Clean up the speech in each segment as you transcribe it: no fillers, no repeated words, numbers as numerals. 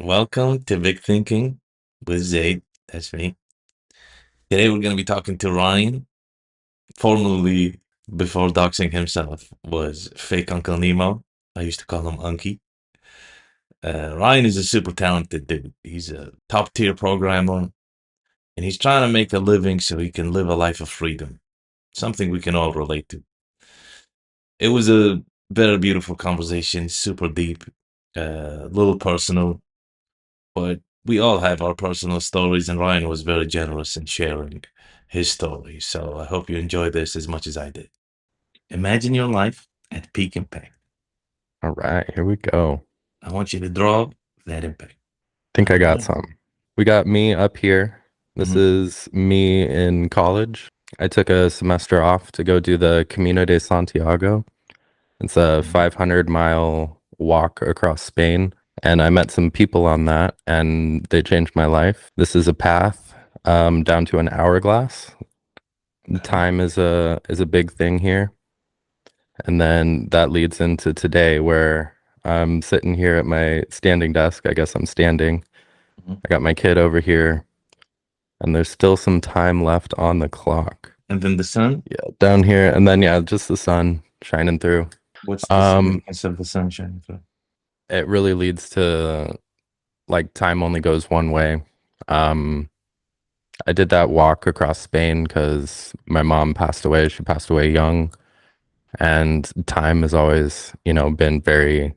Welcome to Big Thinking with Zaid. That's me. Today we're going to be talking to Ryan, formerly, before doxing himself, was fake Uncle Nemo. I used to call him Unky. Ryan is a super talented dude. He's a top tier programmer, and he's trying to make a living so he can live a life of freedom, something we can all relate to. It was a very beautiful conversation, super deep, a little personal, but we all have our personal stories, and Ryan was very generous in sharing his story. So I hope you enjoy this as much as I did. Imagine your life at peak impact. All right, here we go. I want you to draw that impact. Think I All got right. some. We got me up here. This Mhm. is me in college. I took a semester off to go do the Camino de Santiago. It's a Mhm. 500-mile walk across Spain, and I met some people on that, and they changed my life. This is a path down to an hourglass. Okay. Time is a big thing here, and then that leads into today, where I'm sitting here at my standing desk. I guess I'm standing. Mhm. I got my kid over here, and there's still some time left on the clock. And then the sun. Yeah, down here, and then yeah, just the sun shining through. What's the Um, significance of the sunshine? it really leads to like time only goes one way. Um, I did that walk across Spain because my mom passed away. She passed away young, and time has always, been very,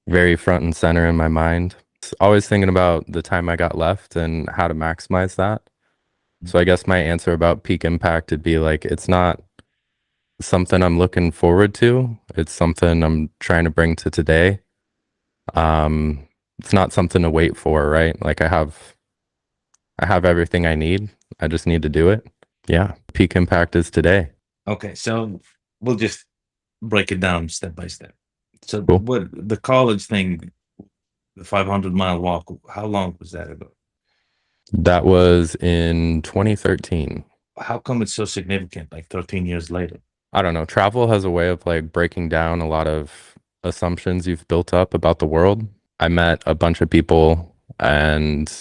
very front and center in my mind. Always thinking about the time I got left and how to maximize that. So I guess my answer about peak impact would be like, it's not something I'm looking forward to. It's something I'm trying to bring to today. It's not something to wait for, right? Like I have everything I need. I just need to do it. Yeah. Peak impact is today. Okay, so we'll just break it down step by step. So, Cool. what the college thing, the 500-mile walk, how long was that ago? That was in 2013. How come it's so significant, like 13 years later? I don't know. Travel has a way of like breaking down a lot of assumptions you've built up about the world. I met a bunch of people, and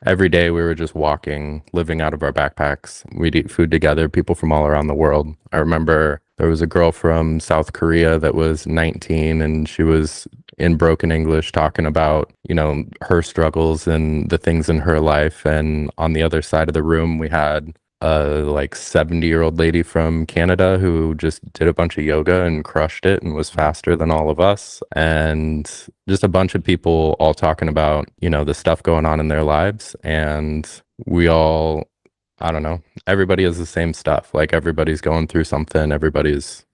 every day we were just walking, living out of our backpacks. We'd eat food together, people from all around the world. I remember there was a girl from South Korea that was 19, and she was in broken English talking about, her struggles and the things in her life. And on the other side of the room, we had a like 70-year-old lady from Canada who just did a bunch of yoga and crushed it and was faster than all of us. And just a bunch of people all talking about, the stuff going on in their lives. And we all, I don't know, everybody has the same stuff. Like everybody's going through something, everybody's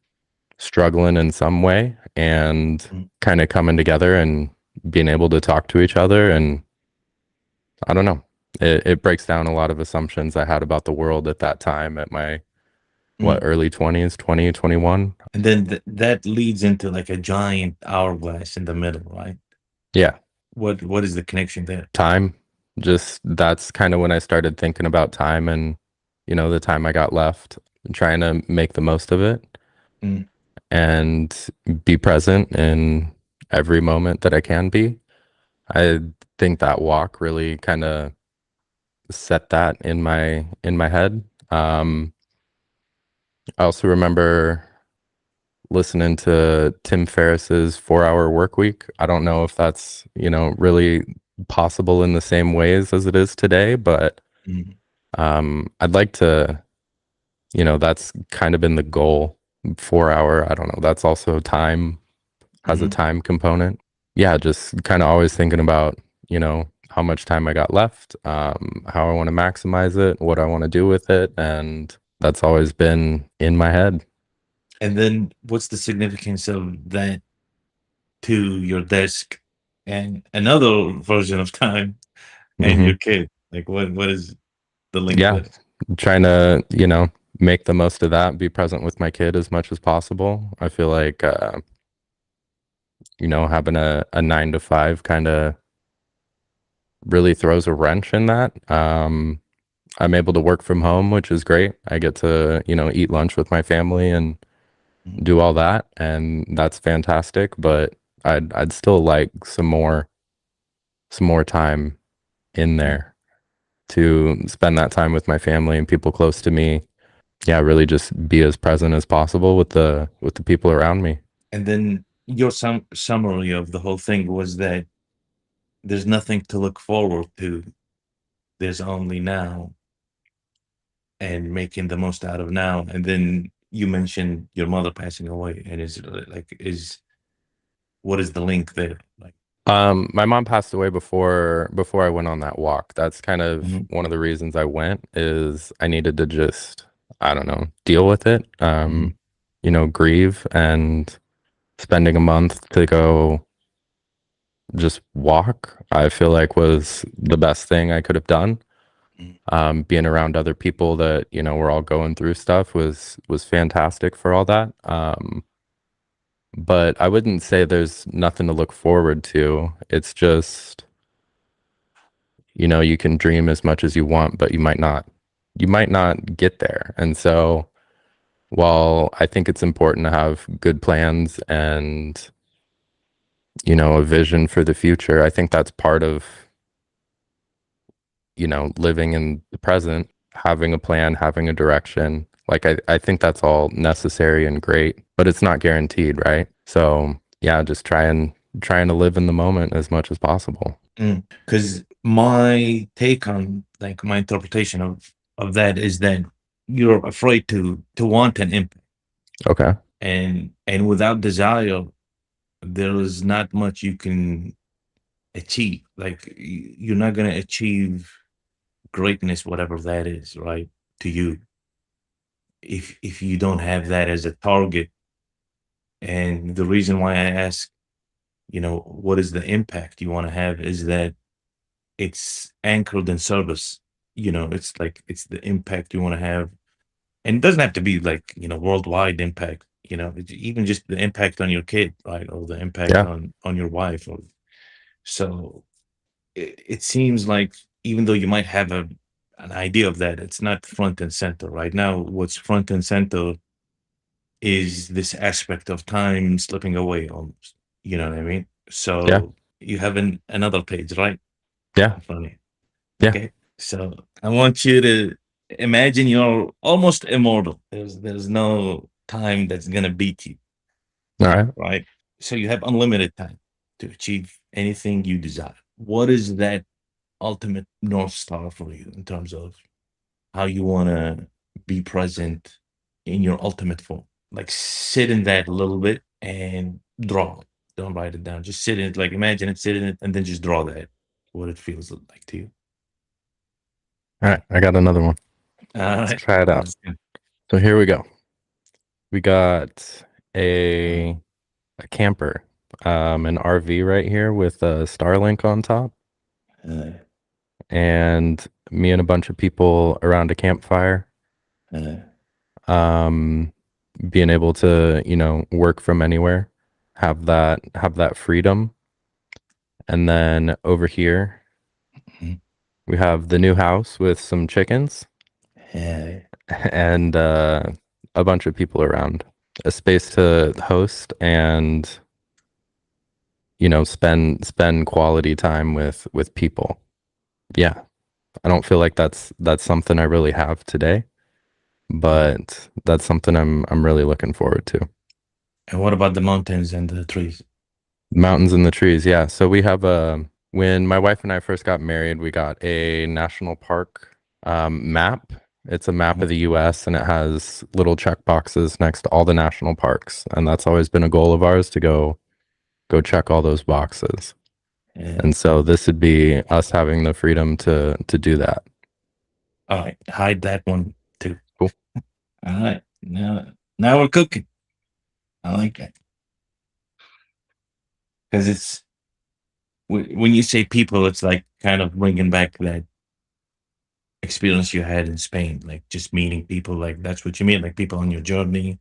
struggling in some way, and Mhm. kind of coming together and being able to talk to each other. And I don't know. It breaks down a lot of assumptions I had about the world at that time at my, Mm. early 20s, 20, 21. And then that leads into like a giant hourglass in the middle, right? Yeah, What is the connection there? time. Just that's kind of when I started thinking about time and, the time I got left, and trying to make the most of it Mm. and be present in every moment that I can be. I think that walk really kind of set that in my head. I also remember listening to Tim Ferriss's 4 Hour Work Week. I don't know if that's, really possible in the same ways as it is today, but Mm. I'd like to, that's kind of been the goal. 4 hour, I don't know. That's also time, has a Mhm. time component. Yeah, just kind of always thinking about, how much time I got left, how I want to maximize it, what I want to do with it. And that's always been in my head. And then what's the significance of that to your desk and another version of time and Hmm. your kid? Like what is the link Yeah, there? trying to, make the most of that, be present with my kid as much as possible. I feel like, having a 9 to 5 kind of really throws a wrench in that. I'm able to work from home, which is great. I get to, eat lunch with my family and Mhm. do all that, and that's fantastic. But I'd still like some more some more time in Mm. there to spend that time with my family and people close to me. Yeah, really just be as present as possible with the people around me. And then your summary of the whole thing was that there's nothing to look forward to. There's only now and making the most out of now. And then you mentioned your mother passing away, and is like is what is the link there? Like, My mom passed away before I went on that walk. That's kind of mhm, one of the reasons I went is I needed to just, I don't know, deal with it. mhm, Grieve and spending a month to go just walk, I feel like was the best thing I could have done. mhm, Being around other people that, we're all going through stuff was fantastic for all that. But I wouldn't say there's nothing to look forward to. It's just, you can dream as much as you want, but you might not get there. And so while I think it's important to have good plans and, a vision for the future, I think that's part of, living in the present, having a plan, having a direction. Like I think that's all necessary and great, but it's not guaranteed, right? So yeah, just trying to live in the moment as much as possible. mm. Because my take on like my interpretation of that is that you're afraid to want an impact, Okay. and without desire, there is not much you can achieve. Like you're not gonna achieve greatness, whatever that is, right? To you, if you don't have that as a target. And the reason why I ask, what is the impact you want to have is that it's anchored in service. It's like it's the impact you want to have. And it doesn't have to be like, worldwide impact, even just the impact on your kid, right? Or the impact Yeah. on your wife. Or so it seems like even though you might have an idea of that, it's not front and center right now. What's front and center is this aspect of time slipping away almost. You know what I mean? Yeah. So you have another page, right? Yeah. In front of you. Yeah. Okay. So I want you to imagine you're almost immortal. There's no time that's gonna beat you, All right. right? So you have unlimited time to achieve anything you desire. What is that ultimate North Star for you in terms of how you wanna be present in your ultimate form? Like sit in that a little bit and draw it. Don't write it down. Just sit in it, like imagine it, sit in it, and then just draw that, what it feels like to you. All right. I got another one. All Let's right. try it out. Sounds good. So here we go. We got Uh, a camper, an RV right here with a Starlink on top, uh, and me and a bunch of people around a campfire. uh, Um, Being able to, work from anywhere, have that freedom. And then over here mhm. we have the new house with some chickens Yeah. and a bunch of people around. A space to host and, spend quality time with people. Yeah. I don't feel like that's something I really have today, but that's something I'm really looking forward to. And what about the mountains and the trees? Mountains and the trees, yeah. So we have when my wife and I first got married, we got a national park map. It's a map Mhm. of the US and it has little check boxes next to all the national parks. And that's always been a goal of ours to go check all those boxes. Yeah. And so this would be us having the freedom to do that. All right. Hide that one too. Cool. All right. Now we're cooking. I like that because it's when you say people, it's like kind of bringing back that experience you had in Spain, like just meeting people. Like that's what you mean, like people on your journey.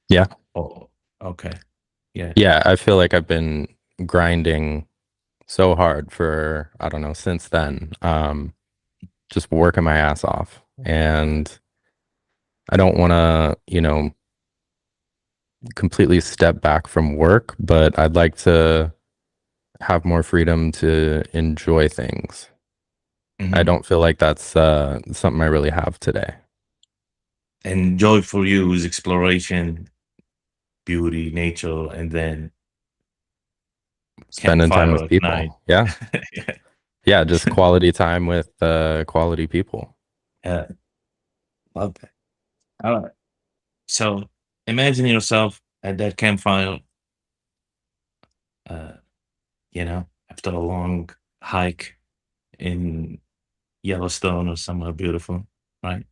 Yeah. Oh, okay. Yeah. Yeah, I feel like I've been grinding so hard for, I don't know, since then. Just working my ass off. And I don't want to, completely step back from work, but I'd like to have more freedom to enjoy things. I Hmm. don't feel like that's something I really have today. And joy for you is exploration, beauty, nature, and then Spending time campfire with at night. people. Yeah. Yeah. Yeah, just quality time with quality people. Yeah, love that. All right. So imagine yourself at that campfire, uh, after a long hike in Yellowstone or somewhere beautiful, right?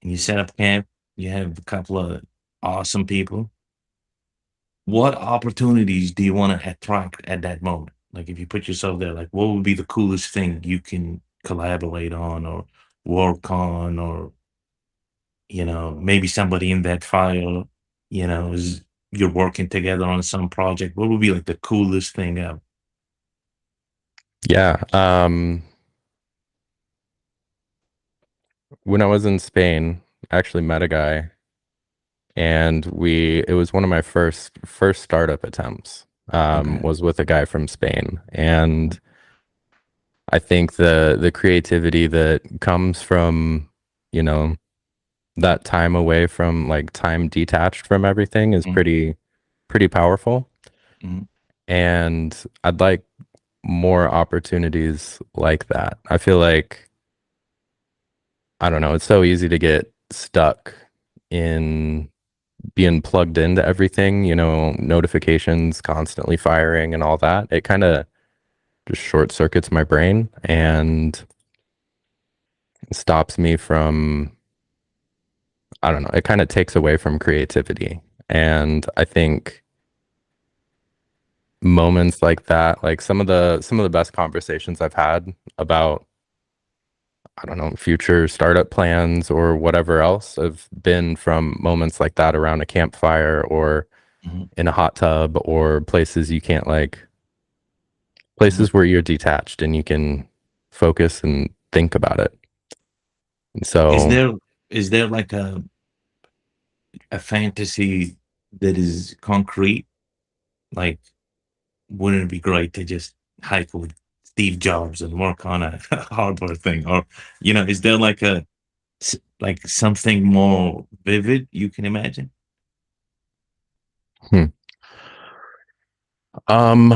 And you set up camp, you have a couple of awesome people. What opportunities do you want to attract at that moment? Like if you put yourself there, like what would be the coolest thing you can collaborate on or work on, or maybe somebody in that file, is you're working together on some project. What would be like the coolest thing ever? Yeah. When I was in Spain, I actually met a guy and it was one of my first startup attempts. Okay. Was with a guy from Spain. And I think the creativity that comes from, you know, that time away from like time detached from everything is Mhm, pretty powerful. mhm, And I'd like more opportunities like that. I feel like, I don't know, it's so easy to get stuck in being plugged into everything, notifications constantly firing and all that. It kind of just short circuits my brain and stops me from, I don't know, it kind of takes away from creativity. And I think moments like that, like some of the best conversations I've had about, I don't know, future startup plans or whatever else have been from moments like that around a campfire or mhm, in a hot tub or mhm. places where you're detached and you can focus and think about it. Is So, there is there like a fantasy that is concrete? Like, wouldn't it be great to just hike with Steve Jobs and work on a hardware thing? Or, is there like like something more vivid you can imagine? hmm. um,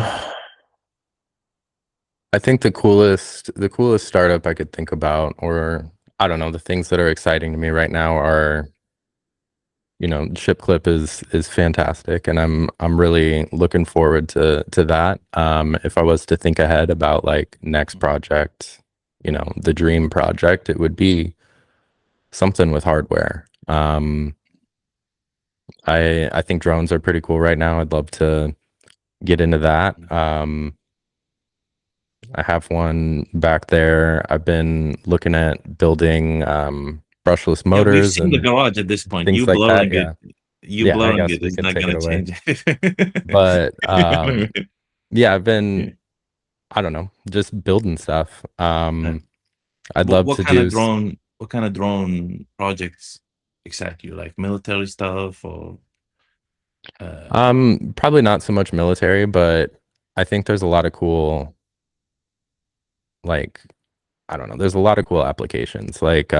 I think the coolest startup I could think about, or I don't know, the things that are exciting to me right now are, Chip Clip is fantastic, and I'm really looking forward to that. If I was to think ahead about like next project, the dream project, it would be something with hardware. I think drones are pretty cool right now. I'd love to get into that. I have one back there. I've been looking at building brushless Yeah, we've motors seen the and garage at this point. things like that. Yeah. You Yeah, I blurring guess it we is can not take it gonna away. change it. But yeah, I've Yeah. been, I don't know, just building stuff. Uh, I'd what love what to kind of do drone projects excite you? Like military stuff or uh probably not so much military, but I think there's a lot of cool, like, I don't know, there's a lot of cool applications, like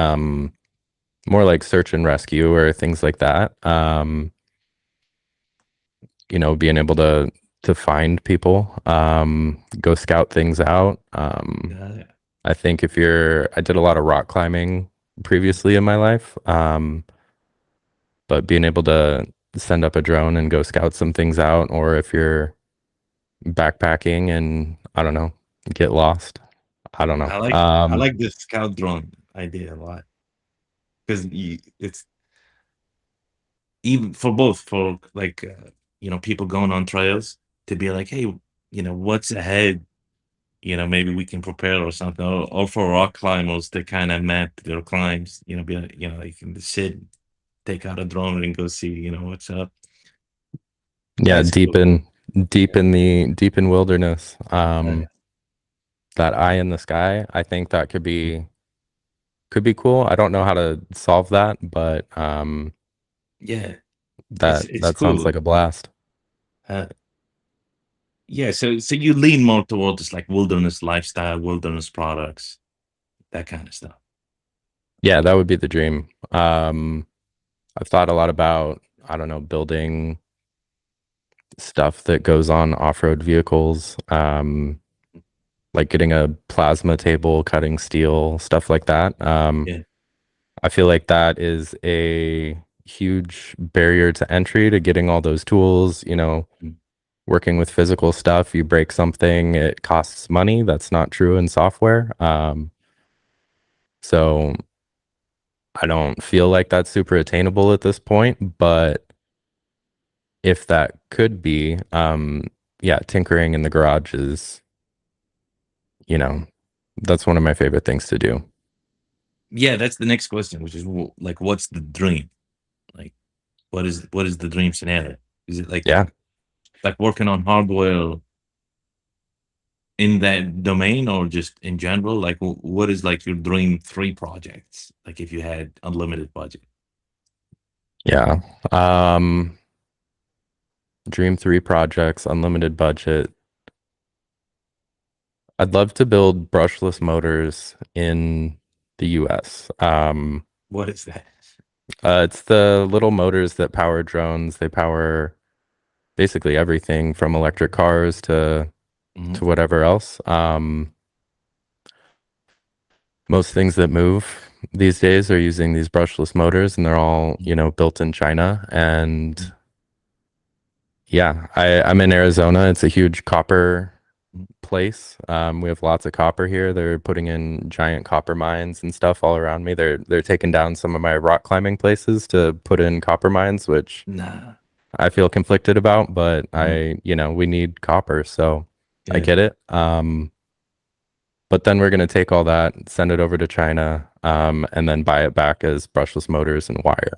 more like search and rescue or things like that. Being able to find people, go scout things out. uh, I think I did a lot of rock climbing previously in my life, but being able to send up a drone and go scout some things out, or if you're backpacking and I don't know, get lost. I don't know. I like the scout drone idea a lot because it's even for both for like people going on trails to be like, hey, what's ahead. Maybe we can prepare or something, or for rock climbers to kind of map their climbs. Be like, they can sit, take out a drone and go see, what's up. Yeah, That's deep cool. in deep Yeah. in the deep in wilderness. Uh, That eye in the sky, I think that could be cool. I don't know how to solve that, but yeah, it's that it's that sounds cool. like a blast. Uh, Yeah, so you lean more towards like wilderness lifestyle, wilderness products, that kind of stuff. Yeah, that would be the dream. I've thought a lot about, I don't know, building stuff that goes on off-road vehicles, like getting a plasma table, cutting steel, stuff like that. Yeah. I feel like that is a huge barrier to entry to getting all those tools, Mm. working with physical stuff. You break something, it costs money. That's not true in software. So I don't feel like that's super attainable at this point, but if that could be, yeah, tinkering in the garage is, you know, that's one of my favorite things to do. Yeah, that's the next question, which is like, what's the dream? Like, what is the dream scenario? Is it Yeah. like working on hardware in that domain, or just in general? Like, what is like your dream three projects? Like, if you had unlimited budget. Yeah. Um, Dream 3 projects, unlimited budget. I'd love to build brushless motors in the US. What is that? It's the little motors that power drones. They power basically everything from electric cars Hmm. to whatever else. Most things that move these days are using these brushless motors, and they're all, built in China. And yeah, I'm in Arizona. It's a huge copper place. We have lots of copper here. They're putting in giant copper mines and stuff all around me. They're taking down some of my rock climbing places to put in copper mines, which Nah. I feel conflicted about, but Mhm. we need copper, so I Yeah. get it. But then we're gonna take all that, send it over to China, and then buy it back as brushless motors and wire.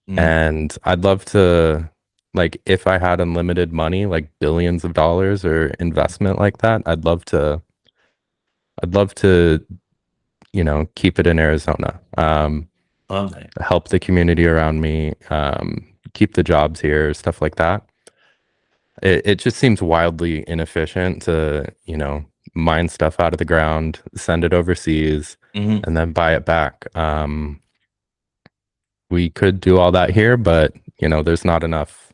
Mm. And I'd love to, like, if I had unlimited money, like billions of dollars or investment like that, I'd love to, keep it in Arizona. Love that. Help the community around me, keep the jobs here, stuff like that. It just seems wildly inefficient to, mine stuff out of the ground, send it overseas, Hmm. and then buy it back. We could do all that here, but, there's not enough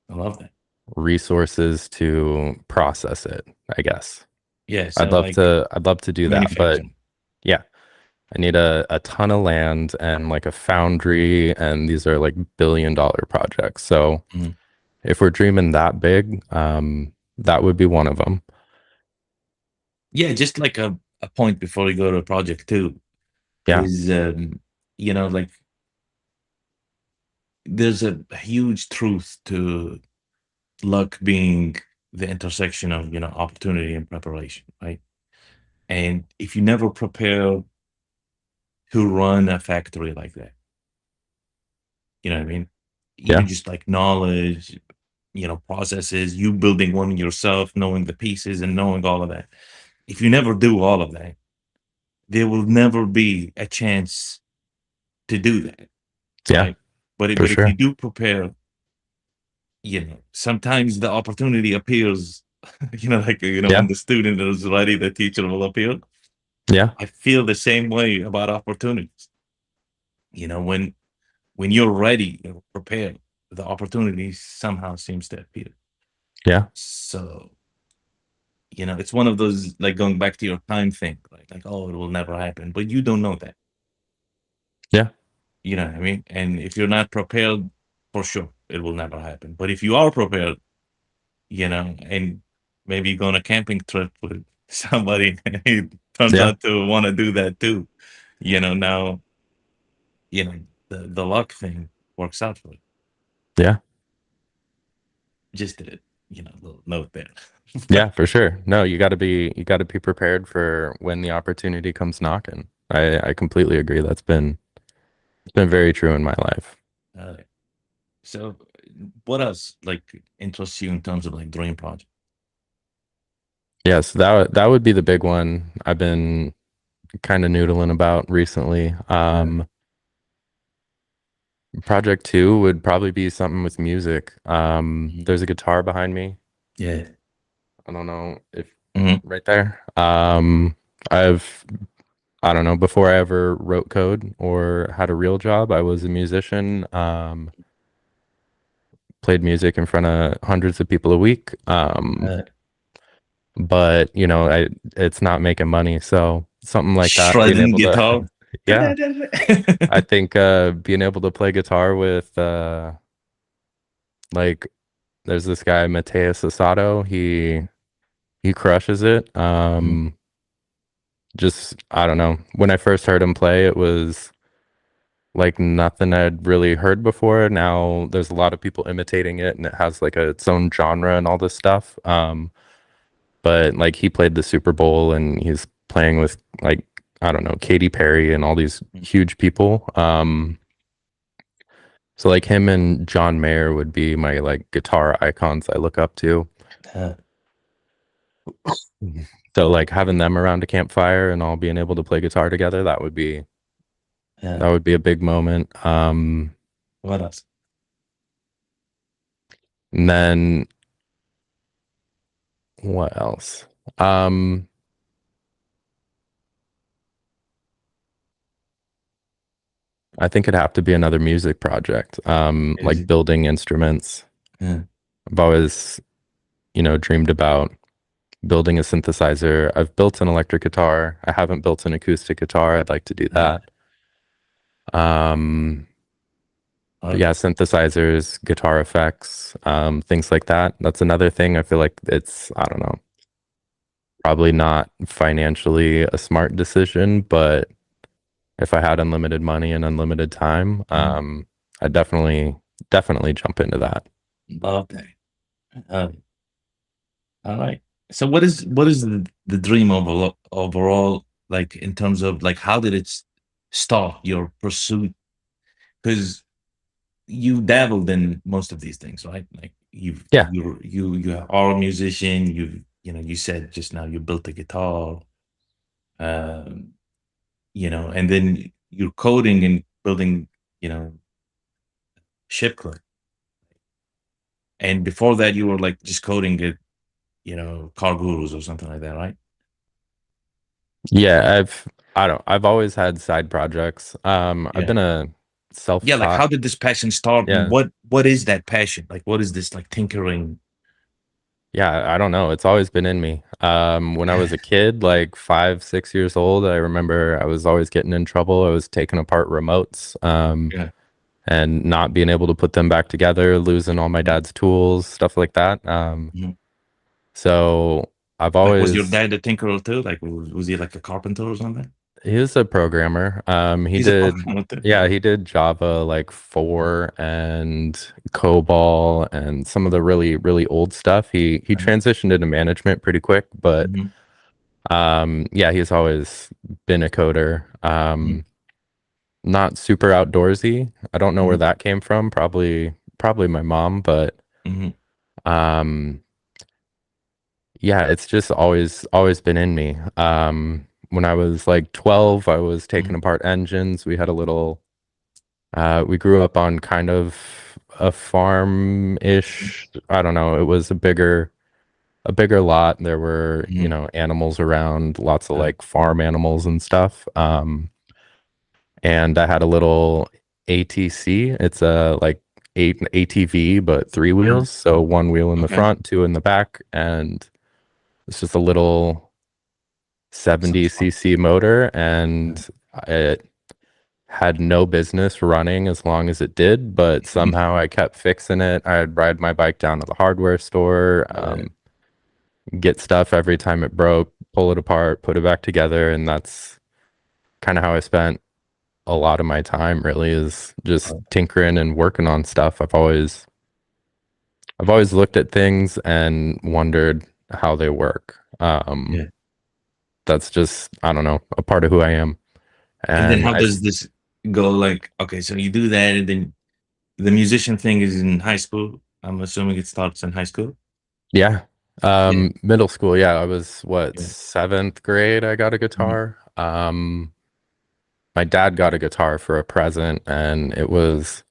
I love that. resources to process it, I guess. Yeah. So like I'd love to do that, but manufacturing. yeah, I need a ton of land and like a foundry, and these are like billion-dollar projects. So Mhm. if we're dreaming that big, that would be one of them. Yeah, just like a point before you go to a project too Yeah, is like there's a huge truth to luck being the intersection of opportunity and preparation, right? And if you never prepare to run a factory like that, you know what I mean? Even yeah, just like knowledge, processes, you building one yourself, knowing the pieces and knowing all of that. If you never do all of that, there will never be a chance to do that, yeah, right? But for if you sure. do prepare, sometimes the opportunity appears. Like when Yeah, the student is ready, the teacher will appear. yeah, I feel the same way about opportunities. When you're ready, prepared, the opportunity somehow seems to appear. yeah, So it's one of those, like, going back to your time thing, like, oh, it will never happen, but you don't know that. yeah, You know what I mean? And if you're not prepared, for sure, it will never happen. But if you are prepared, and maybe you go on a camping trip with somebody and he turns yeah, out to want to do that too, now, you know, the luck thing works out for you. yeah, Just a, little note there. yeah, for sure. No, you got to be prepared for when the opportunity comes knocking. I completely agree. It's been very true in my life. uh, so what else like interests you in terms of like dream project? Yes, that would be the big one I've been kind of noodling about recently. Yeah. Project 2 would probably be something with music. Mhm. There's a guitar behind me. Yeah. I don't know if Hmm. right there. I've I don't know, before I ever wrote code or had a real job, I was a musician. Played music in front of hundreds of people a week. Uh, But it's not making money. So something like that, being Shredding able to, guitar. yeah, I think being able to play guitar with like there's this guy Mateus Asado. He crushes it. Just I don't know. When I first heard him play, it was like nothing I'd really heard before. Now there's a lot of people imitating it, and it has like its own genre and all this stuff. But like he played the Super Bowl, and he's playing with like I don't know Katy Perry and all these huge people. So like him and John Mayer would be my like guitar icons I look up to. Uh, So like having them around a campfire and all being able to play guitar together, yeah. that would be a big moment. What else? And then what else? Um, I think it'd have to be another music project. Is Like it? building instruments. Yeah. I've always, dreamed about building a synthesizer. I've built an electric guitar. I haven't built an acoustic guitar. I'd like to do Uh, that. Um, but okay. yeah, synthesizers, guitar effects, things like that. That's another thing. I feel like I don't know, probably not financially a smart decision, but if I had unlimited money and unlimited time, Mhm. I'd definitely jump into that. Okay. Uh, all right. So what is the dream overall like in terms of like how did start your pursuit? Because you dabbled in most of these things, right? Like Yeah. you are a musician. You said just now you built a guitar, um, and then you're coding and building, you know, ship code. And before that, you were like just coding it, car gurus or something like that, right? Yeah, I've always had side projects. I've Yeah. been a Yeah, like self-taught, how did this passion start and yeah. what is that passion? Like what is this like tinkering? Yeah, I don't know. It's always been in me. When I was a kid, like 5, 6 years old, I remember I was always getting in trouble. I was taking apart remotes, Yeah. and not being able to put them back together, losing all my Mhm, dad's tools, stuff like that. mhm. So I've Like was your always, dad a tinkerer too? Like was he like a carpenter or something? he was a programmer. He's a programmer too. Yeah, he did Java like 4 and Cobol and some of the really, really old stuff. He Uh-huh. transitioned into management pretty quick, but Mhm, yeah, he's always been a coder. mhm, Not super outdoorsy. I don't know where mhm, that came from. Probably my mom, but mhm, um yeah, it's just always been in me. When I was like 12, I was taking mhm, apart engines. We had a little we grew up on kind of a farm-ish. I don't know. It was a bigger lot. There were, mhm. animals around, lots of Uh, like farm animals and stuff. And I had a little ATC. It's a like eight ATV, but three mhm. wheels. So one wheel in the Okay. front, two in the back, and it's just a little Sounds 70 fun. cc motor, Yeah. and it had no business running as long as it did, but somehow I kept fixing it. I'd ride my bike down to the hardware store, Yeah. get stuff every time it broke, pull it apart, put it back together, and that's kind of how I spent a lot of my time really is just tinkering and working on stuff. I've always looked at things and wondered how they work. Yeah. That's just, I don't know, a part of who I am. And then And how does this go? Like, okay, so you do that, and then the musician thing is in high school. I'm assuming it starts in high school. yeah, Yeah. middle school, yeah, I was what, Yeah. seventh grade, I got a Mhm. guitar. My dad got a guitar for a present, and it was,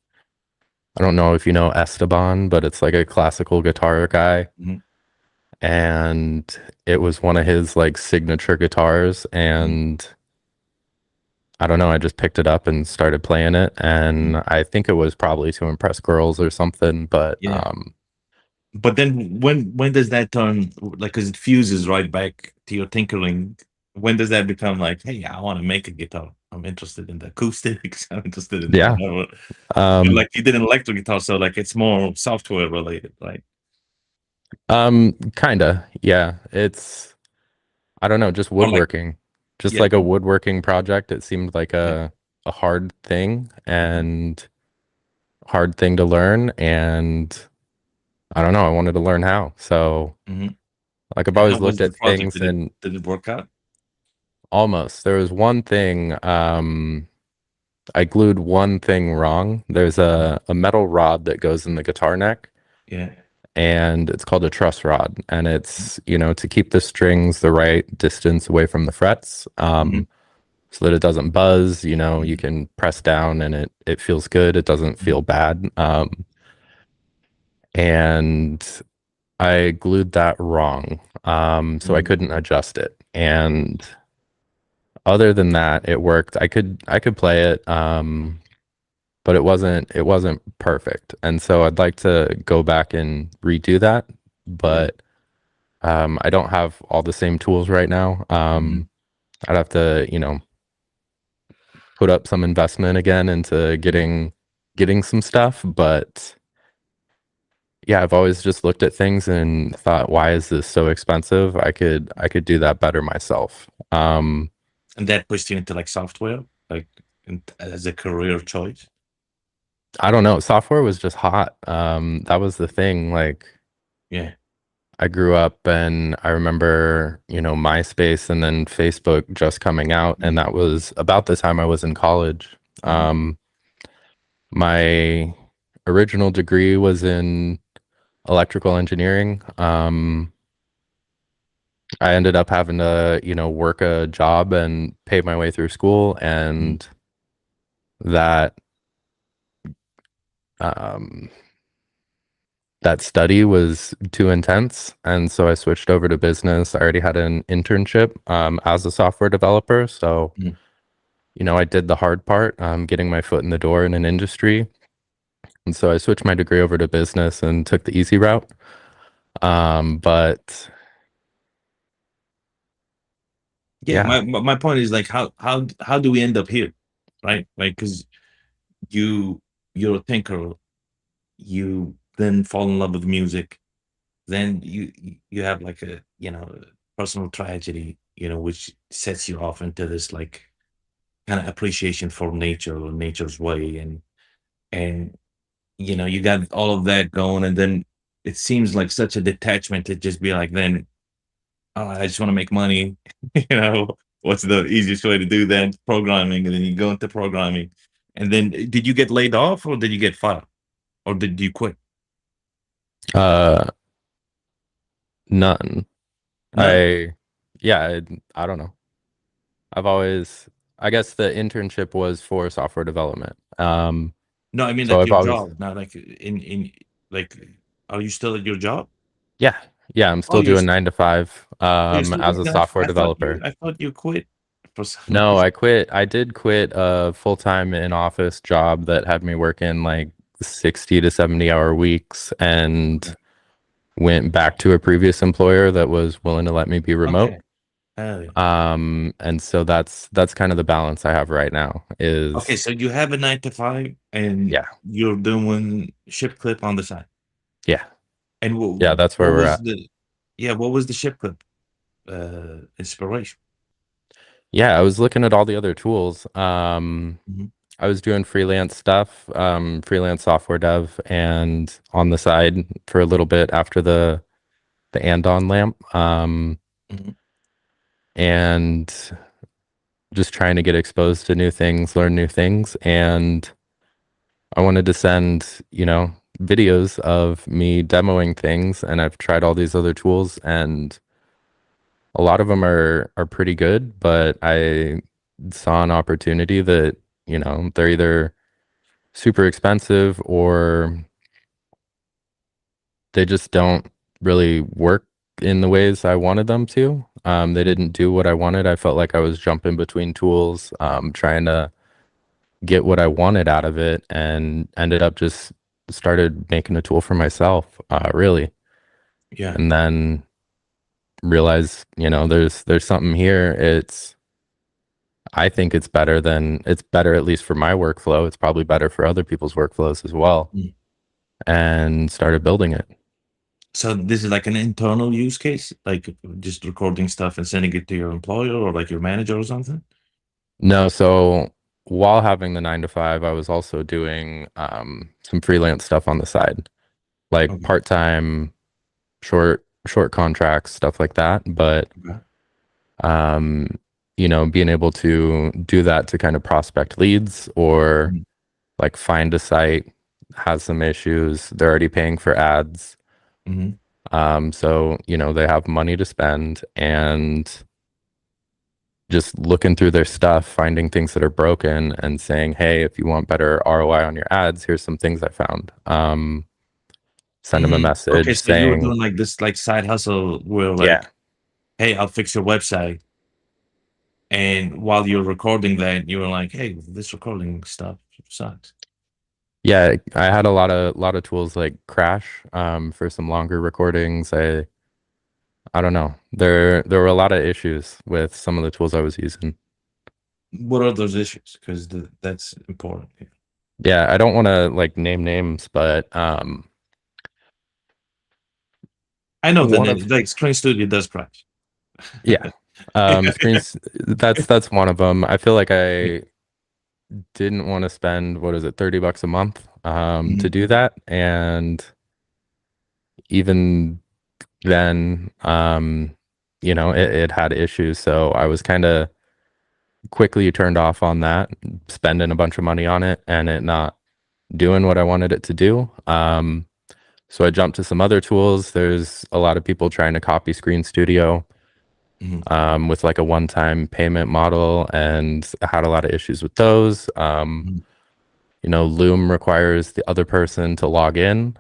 I don't know if you know Esteban, but it's like a classical guitar guy. Mhm. and it was one of his like signature guitars, Mhm. and I don't know, I just picked it up and started playing it, and Mhm. I think it was probably to impress girls or something, but Yeah. But then when does that turn like, 'cause it fuses right back to your tinkering. When does that become like, "Hey, I wanna make a guitar. I'm interested in the acoustics. I'm interested in yeah. whatever." And, Um, like, you did an electric guitar, so, like, it's more software related, right? Kinda, yeah. It's I don't know, just Or like woodworking. Just yeah, like a woodworking project. It seemed like yeah. a hard thing Mhm, and hard thing to learn, and I don't know, I wanted to learn how. So mhm. like I've And how always was looked the at project? things Did it and did it work out? almost there was one thing, I glued one thing wrong. There's Mhm. a metal rod that goes in the guitar neck, Yeah. and it's called a truss rod, and Mhm, it's, to keep the strings the right distance away from the frets, mhm, so that it doesn't buzz. You mhm, can press down and it feels good. It doesn't mhm, feel bad. And I glued that wrong, so I mhm. couldn't adjust it. And other than that, it worked. I could play it, but it wasn't perfect. And so I'd like to go back and redo that, Yeah. but I don't have all the same tools right now. Mhm, I'd have to, put up some investment again into mhm. getting some stuff, but yeah, I've always just looked at things and thought, why is this so expensive? I could do that better myself. And that pushed you into, like, software, like, as a career choice? I don't know. Software was just hot. That was the thing. Like Yeah. I grew up and I remember, MySpace and then Facebook just coming out, and Mhm, that was about the time I was in college. mhm, My original degree was in electrical engineering. I ended up having to, work a job and pay my way through school, mhm, and that um, that study was too intense, and so I switched over to business. I already had an internship as a software developer, so mhm. I did the hard part, getting my foot in the door in an industry, and so I switched my degree over to business and took the easy route. But Yeah, yeah, my point is, like, how do we end up here, right? Like, because you you're a thinker, you then fall in love with music, then you have, like, a, personal tragedy, which sets you off into this, like, kinda appreciation for nature or nature's way, and, you got all of that going, and then it seems like such a detachment to just be like, then "Oh, I just wanna make money." You know? What's the easiest way to do that? Programming, and then you go into programming. And then, did you get laid off or did you get fired? Or did you quit? uh, none. None. Yeah, I don't know. I've always, I guess the internship was for software development. No, I mean, So like, I've your always, job, not like in like, are you still at your job? yeah, yeah, I'm Oh, still doing 9 to 5, you're still as a working? software developer. I thought you quit for some No, reason. I quit. I did quit a full-time in-office job that had me working like 60 to 70-hour weeks, Okay. and went back to a previous employer that was willing to let me be remote. Okay. Hell yeah. And so that's kind of the balance I have right now Okay, is so you have a 9 to 5 and yeah, you're doing ship clip on the side. yeah, And yeah, that's where what we're was at. the yeah, what was the ship clip, inspiration? Yeah, I was looking at all the other tools. Mhm, I was doing freelance stuff, freelance software dev, and on the side for a little bit after the Andon lamp, mhm. and just trying to get exposed to new things, learn new things, and I wanted to send, videos of me demoing things, and I've tried all these other tools, and a lot of them are pretty good, but I saw an opportunity that, they're either super expensive or they just don't really work in the ways I wanted them to. They didn't do what I wanted. I felt like I was jumping between tools, trying to get what I wanted out of it, and ended up just started making a tool for myself, really. Yeah. And then realized, there's something here. I think it's better at least for my workflow. It's probably better for other people's workflows as well, Mm. and started building it. So this is like an internal use case, like just recording stuff and sending it to your employer or like your manager or something? No, so while having the 9 to 5, I was also doing some freelance stuff on the side, like Okay. part-time, short contracts, stuff like that. But Okay. um, being able to do that to kind of prospect leads or Mhm. like find a site has some issues. They're already paying for ads. Mhm. So, they have money to spend and just looking through their stuff, finding things that are broken and saying, hey, if you want better ROI on your ads, here's some things I found. Send them a Mhm. Okay, message so you were saying, doing like this like side hustle where yeah, like, hey, I'll fix your website. And while you're recording that, you were like, hey, this recording stuff sucks. yeah, I had a lot of tools like Crash, for some longer recordings. I don't know. There were a lot of issues with some of the tools I was using. What are those issues? Because that's important. Yeah, I don't want to like name names, but I know the one name, of like Screen Studio does crash. yeah, screens. That's one of them. I feel like I didn't want to spend, what is it, $30 a month to Mhm. do that, and even then, it had issues. So I was kind of quickly turned off on that, spending a bunch of money on it, and it not doing what I wanted it to do. So I jumped to some other tools. There's a lot of people trying to copy Screen Studio Mhm. with like a one-time payment model, and I had a lot of issues with those. Mhm. Loom requires the other person to log in,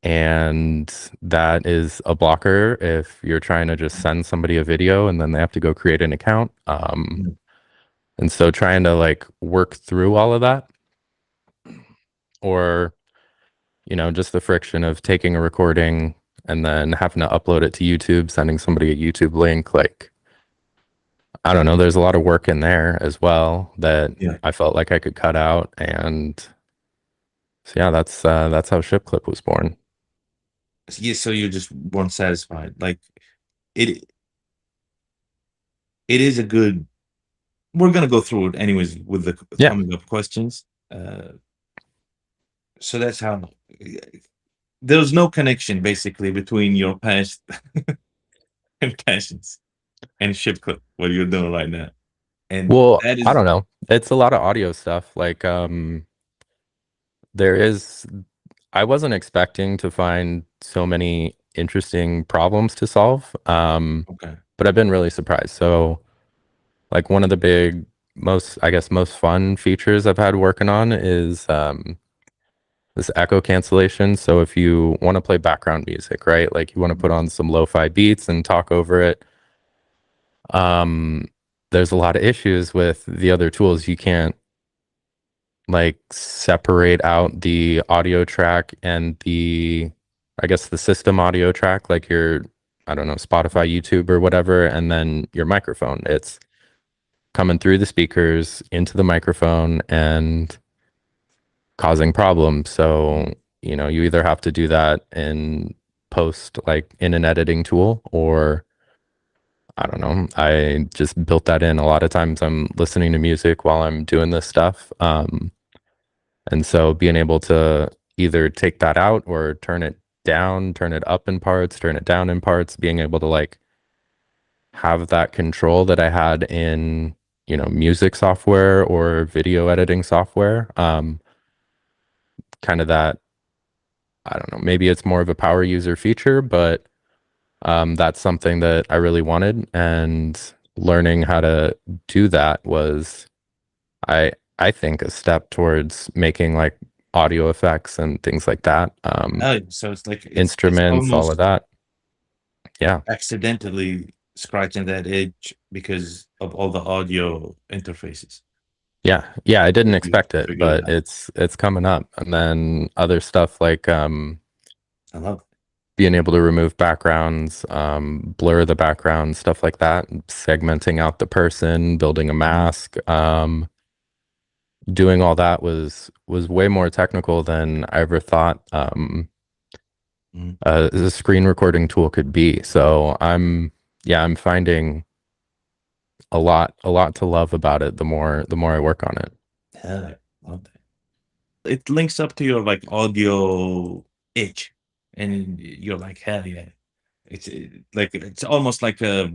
and that is a blocker if you're trying to just send somebody a video and then they have to go create an account. Mhm. And so trying to like work through all of that, or just the friction of taking a recording and then having to upload it to YouTube, sending somebody a YouTube link. Like, I don't know, there's a lot of work in there as well that Yeah. I felt like I could cut out. And so, yeah, that's how ShipClip was born. Yeah, so you just weren't satisfied. Like it it is a good we're gonna go through it anyways with the Yeah. coming up questions. Uh, so that's how there's no connection basically between your past and passions and ship clip, what you're doing right now. And Well, that I is don't know. It's a lot of audio stuff. Like, there is, I wasn't expecting to find so many interesting problems to solve. okay. But I've been really surprised. So, like one of the big, most, I guess, most fun features I've had working on is this echo cancellation. So if you want to play background music, right? Like you want to put on some lo-fi beats and talk over it, um, there's a lot of issues with the other tools. You can't like separate out the audio track and I guess the system audio track, like your, I don't know, Spotify, YouTube, or whatever, and then your microphone. It's coming through the speakers into the microphone and causing problems. So, you either have to do that in post, like in an editing tool, or I don't know. I just built that in. A lot of times I'm listening to music while I'm doing this stuff. And so being able to either take that out or turn it down, turn it up in parts, turn it down in parts, being able to like have that control that I had in, music software or video editing software. Kind of that, I don't know, maybe it's more of a power user feature, but that's something that I really wanted. And learning how to do that was, I think, a step towards making like audio effects and things like that. So it's like it's Instruments, all of almost that. Yeah. accidentally scratching that itch because of all the audio interfaces. Yeah. Yeah, I didn't You expect it, figure it but out. it's coming up. And then other stuff like I love being able to remove backgrounds, blur the background, stuff like that, segmenting out the person, building a it. mask. Doing all that was way more technical than I ever thought Mhm. a screen recording tool could be. So yeah, I'm finding a lot to love about it the more I work on it. Hell yeah, love that. It links up to your like audio itch, and you're like, hell yeah. Like it's almost like a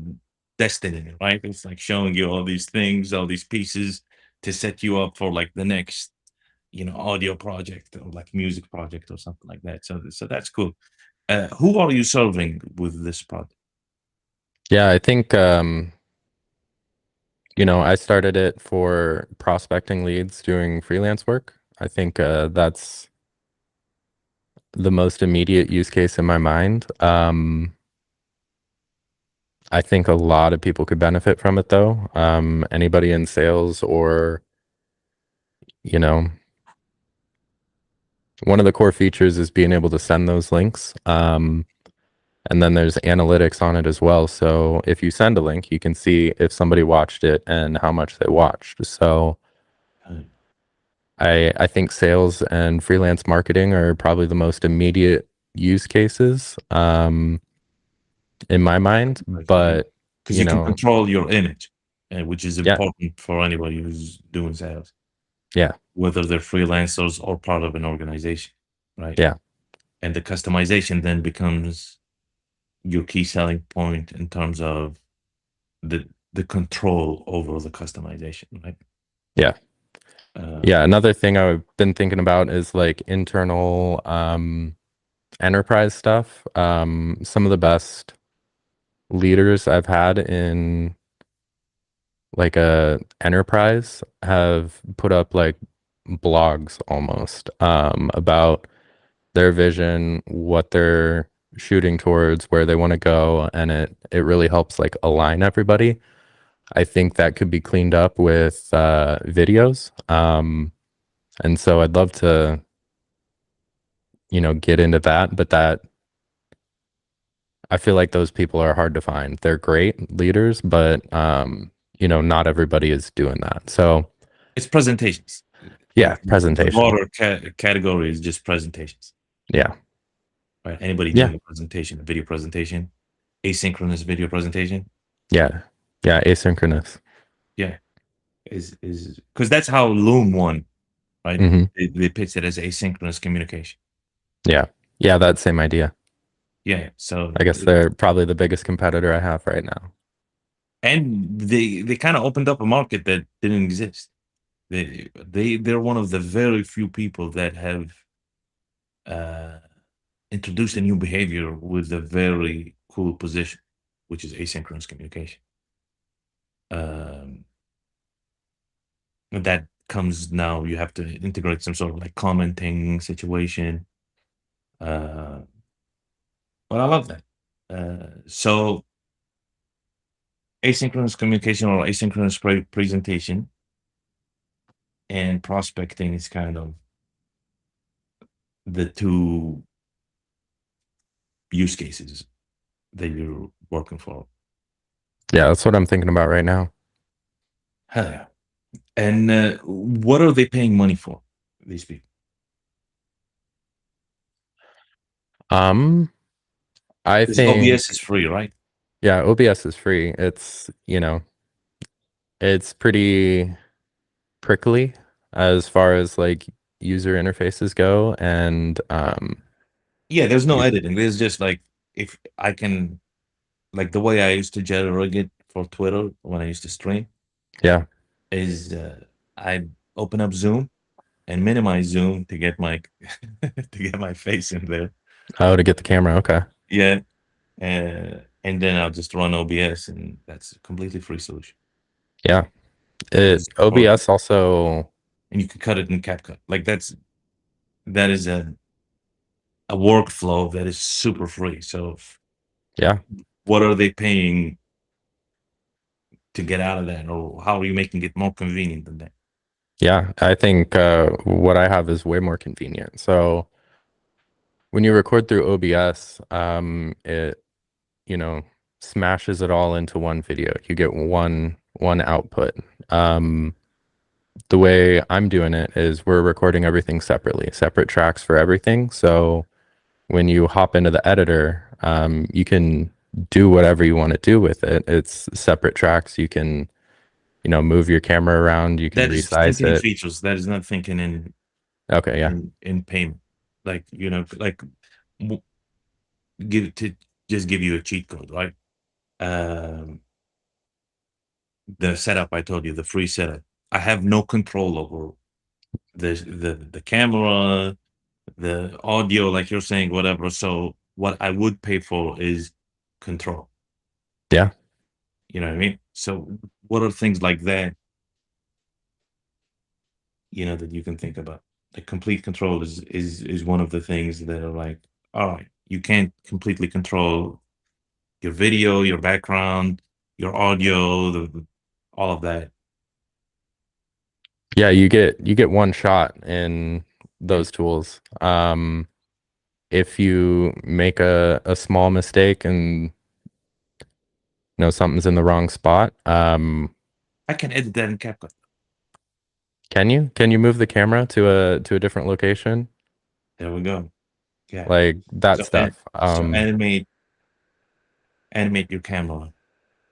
destiny, right? It's like showing you all these things, all these pieces to set you up for like the next, audio project or like music project or something like that. So that's cool. Who are you serving with this project? Yeah, I think I started it for prospecting leads doing freelance work. I think that's the most immediate use case in my mind. I think a lot of people could benefit from it though. Anybody in sales or, you know, one of the core features is being able to send those links. And then there's analytics on it as well. So if you send a link, you can see if somebody watched it and how much they watched. So Uh, I think sales and freelance marketing are probably the most immediate use cases in my mind. But, because you you can know, control your image, which is yeah, important for anybody who's doing sales, yeah, whether they're freelancers or part of an organization, right? yeah, And the customization then becomes your key selling point in terms of the control over the customization, right? yeah. Uh, Yeah, another thing I've been thinking about is like internal enterprise stuff. Some of the best leaders I've had in like a enterprise have put up like blogs almost about their vision, what they're shooting towards, where they want to go, and it really helps like align everybody. I think that could be cleaned up with videos. And so I'd love to, get into that, but that I feel like those people are hard to find. They're great leaders, but not everybody is doing that. So it's presentations. yeah, The presentation. broader category is just presentations, Yeah. right? Anybody Yeah. doing a presentation, a video presentation, asynchronous video presentation, Yeah. Yeah. Asynchronous. yeah, is because that's how Loom won, right? Hmm. They pitched it as asynchronous communication. Yeah. Yeah. That same idea. Yeah, so I guess they're probably the biggest competitor I have right now. and they kind of opened up a market that didn't exist. They're one of the very few people that have uh, introduced a new behavior with a very cool position, which is asynchronous communication. Um, and that comes now. You have to integrate some sort of like commenting situation. Uh, but I love that. So asynchronous communication or asynchronous presentation and prospecting is kind of the two use cases that you're working for. Yeah. That's what I'm thinking about right now. Hell yeah. And what are they paying money for, these people? Um, I Because OBS think, is free, right? yeah, OBS is free. It's pretty prickly as far as like user interfaces go. And Yeah, there's no you, editing. There's just like if I can like the way I used to rig it for Twitter when I used to stream yeah. is I open up Zoom and minimize Zoom to get my to get my face in there. Oh, to get the camera. Okay. Yeah, and then I'll just run OBS, and that's a completely free solution. Yeah. And just record it, OBS also, and you can cut it in CapCut. Like that's that is a workflow that is super free. So Yeah. what are they paying to get out of that, or how are you making it more convenient than that? Yeah. I think what I have is way more convenient. So when you record through OBS, it, you know, smashes it all into one video. You get one output. Um, the way I'm doing it is we're recording everything separately, separate tracks for everything. So when you hop into the editor, you can do whatever you want to do with it. It's separate tracks. You can, move your camera around. You can That is resize thinking in it. features. That is not thinking Okay, yeah. in payment. Like, like w- give to just give you a cheat code, right? Um, the setup I told you, the free setup. I have no control over the camera, the audio, like you're saying, whatever. So what I would pay for is control. Yeah. You know what I mean? So what are things like that, that you can think about? The complete control is one of the things that are like, all right, you can't completely control your video, your background, your audio, all of that. Yeah, you get one shot in Yeah. those tools. If you make a small mistake and something's in the wrong spot, I can edit that in CapCut. can you move the camera to a different location? There we go. Yeah. Like that So and stuff. so animate your camera.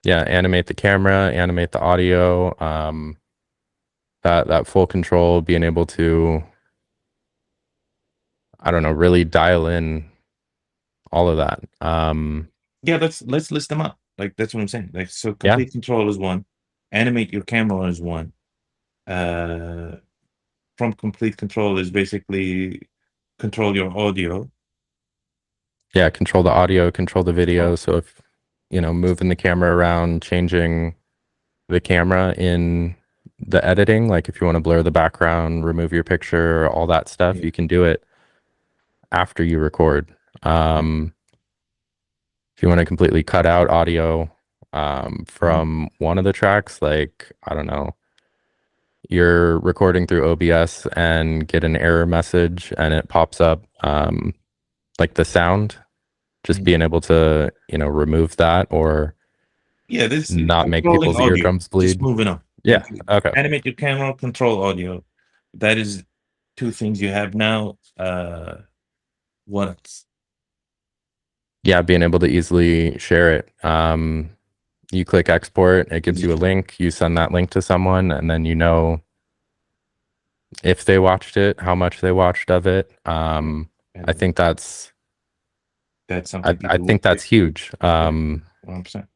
Yeah, animate the camera, animate the audio, that full control, being able to, I don't know, really dial in all of that. Yeah, let's list them up. Like that's what I'm saying. Like so Yeah, complete control is one, animate your camera is one. Uh from complete control is basically control your audio. yeah, control the audio, control the video. Oh, So if, moving the camera around, changing the camera in the editing, like if you want to blur the background, remove your picture, all that stuff, yeah. you can do it after you record. Yeah. If you want to completely cut out audio Mhm. from one of the tracks, like, I don't know, you're recording through OBS and get an error message and it pops up like the sound, just Mhm. being able to, remove that or Yeah, this not make controlling people's audio. eardrums Just bleed. moving on. Yeah. Okay. Animate your camera, control audio. That is two things you have now. What else? Yeah, being able to easily share it. You click export, it gives you a Easy. link, you send that link to someone, and then if they watched it, how much they watched of it. Yeah. I And think that's that's I, something I people think would pay. that's huge. Yeah, 100%.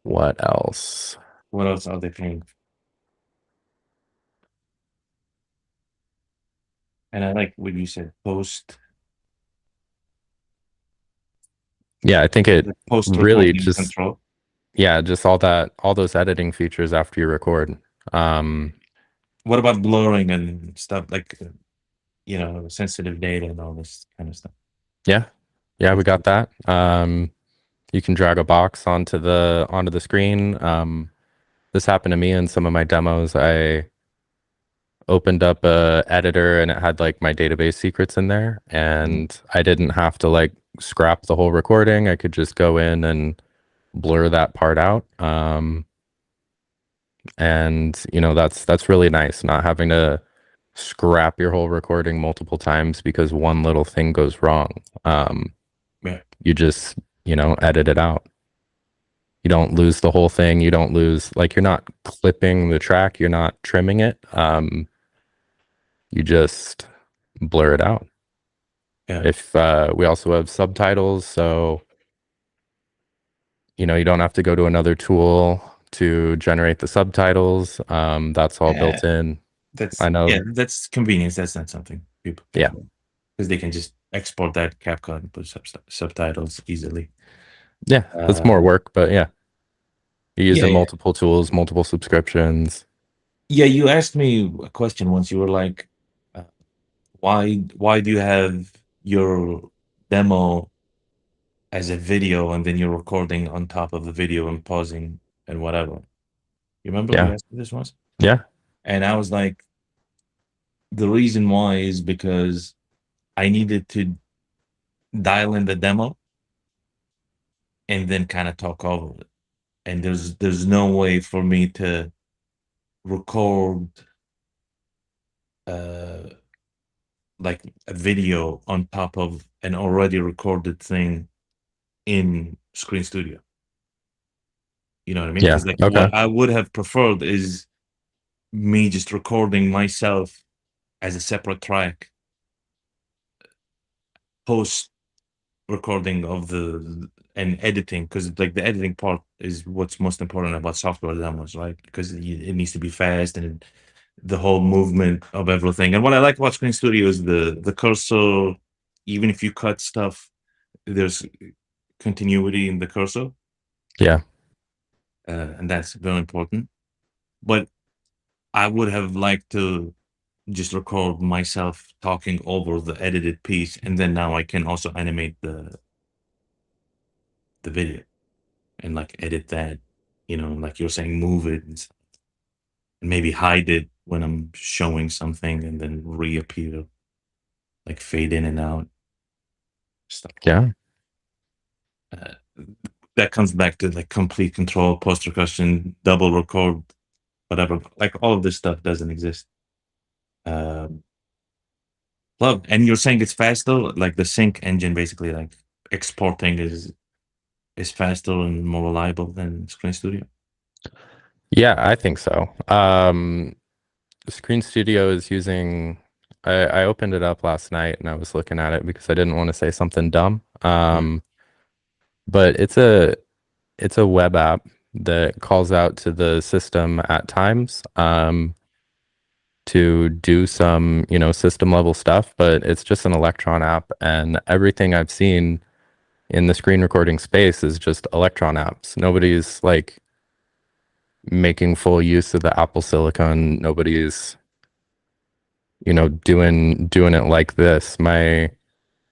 What else? What else are they paying? And I like what you said, Yeah, I think it post really recording just control. yeah, just all those editing features after you record. Um, What about blurring and stuff like sensitive data and all this kind of stuff? yeah, yeah, we That's got that. You can drag a box onto the screen. This happened to me in some of my demos. I opened up a editor and it had like my database secrets in there, Mhm. and I didn't have to like scrap the whole recording. I could just go in and blur that part out. And that's really nice, not having to scrap your whole recording multiple times because one little thing goes wrong. Um, Yeah. you just, edit it out. You don't lose the whole thing. You don't lose, like, you're not clipping the track, you're not trimming it. You just blur it out. Yeah. If we also have subtitles, so you don't have to go to another tool to generate the subtitles. That's all Yeah. built in. That's I yeah, know. that's convenience. That's not something people pay Yeah. for because they can just export that CapCut and put subtitles easily. Yeah, that's more Uh, work, but yeah, you're yeah, using yeah, multiple tools, multiple subscriptions. yeah. You asked me a question once. You were like, uh, why do you have your demo as a video and then you're recording on top of the video and pausing and whatever? You remember you Yeah. asked me this once? Yeah. And I was like, the reason why is because I needed to dial in the demo and then kind of talk over it. And there's no way for me to record uh like a video on top of an already recorded thing in Screen Studio. You know what I mean? Yeah. Because like Okay. what I would have preferred is me just recording myself as a separate track, post recording of the and editing, because like the editing part is what's most important about software demos, right? Because it needs to be fast and the whole movement of everything. And what I like about Screen Studio is the cursor. Even if you cut stuff, there's continuity in the cursor, Yeah. and that's very important. But I would have liked to just record myself talking over the edited piece, and then now I can also animate the video and like edit that, like you're saying, move it and maybe hide it when I'm showing something, and then reappear, like fade in and out, stuff like Yeah. that. That comes back to like complete control, post percussion, double record, whatever. Like all of this stuff doesn't exist. Um, Love, and you're saying it's faster, like the sync engine, basically, like exporting is faster and more reliable than Screen Studio. Yeah, I think so. Screen Studio is using I opened it up last night and I was looking at it because I didn't want to say something dumb. Mm. But it's a web app that calls out to the system at times to do some, system level stuff, but it's just an Electron app and everything I've seen in the screen recording space is just Electron apps. Nobody's like making full use of the Apple Silicon. Nobody's, doing it like this. My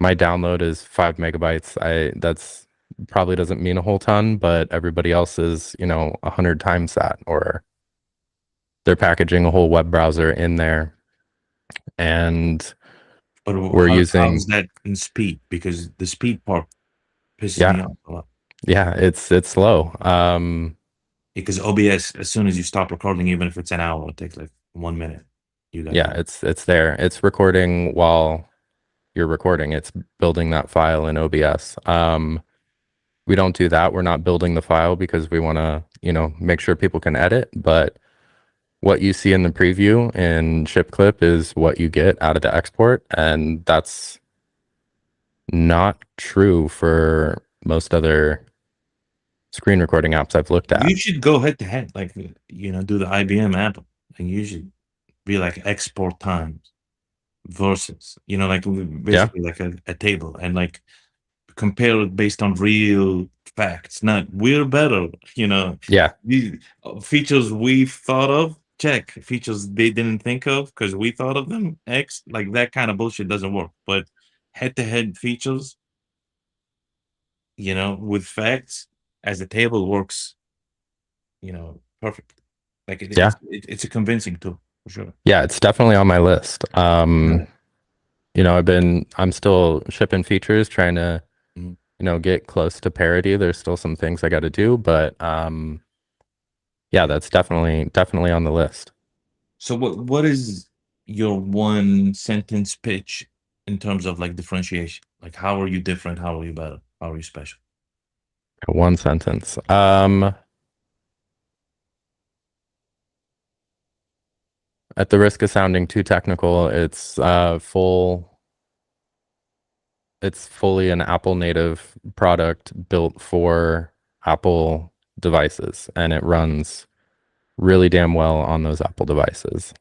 download is 5 megabytes. That's probably doesn't mean a whole ton, but everybody else is, 100 times that, or they're packaging a whole web browser in there. And But we're how is using, that in speed? Because the speed part pisses me yeah, off a lot. yeah, it's slow. Because OBS, as soon as you stop recording, even if it's an hour, it takes like 1 minute. You got Yeah, it. it's there. It's recording while you're recording. It's building that file in OBS. We don't do that. We're not building the file because we want to, make sure people can edit. But what you see in the preview in ship clip is what you get out of the export. And that's not true for most other screen recording apps I've looked at. You should go head to head, like do the IBM app, and you should be like export times versus, like Yeah. basically like a table, and like compare it based on real facts, not we're better, Yeah. these features we've thought of, check features they didn't think of because we thought of them, X, like that kind of bullshit doesn't work. But head to head features, with facts as a table works, perfect. Like Yeah. it's a convincing tool for sure. Yeah. It's definitely on my list. Yeah. I'm still shipping features, trying to, Mhm. get close to parity. There's still some things I got to do, but yeah, that's definitely on the list. So what is your one sentence pitch in terms of like differentiation? Like how are you different? How are you better? How are you special? One sentence. At the risk of sounding too technical, it's fully an Apple native product built for Apple devices, and it runs really damn well on those Apple devices.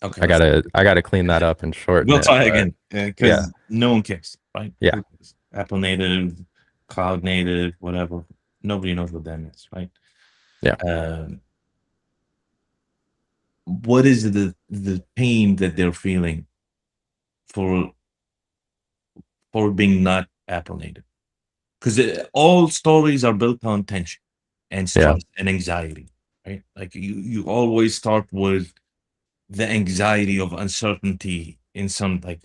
Okay, I let's gotta I gotta clean that up and shorten we'll it, try but again yeah, because no one cares, right? yeah, Who cares? Apple native, cloud native, whatever. Nobody knows what that means, right? yeah, Um, what is the pain that they're feeling for being not Apple native? Because all stories are built on tension and Yeah. stress and anxiety, right? Like you always start with the anxiety of uncertainty in some, like,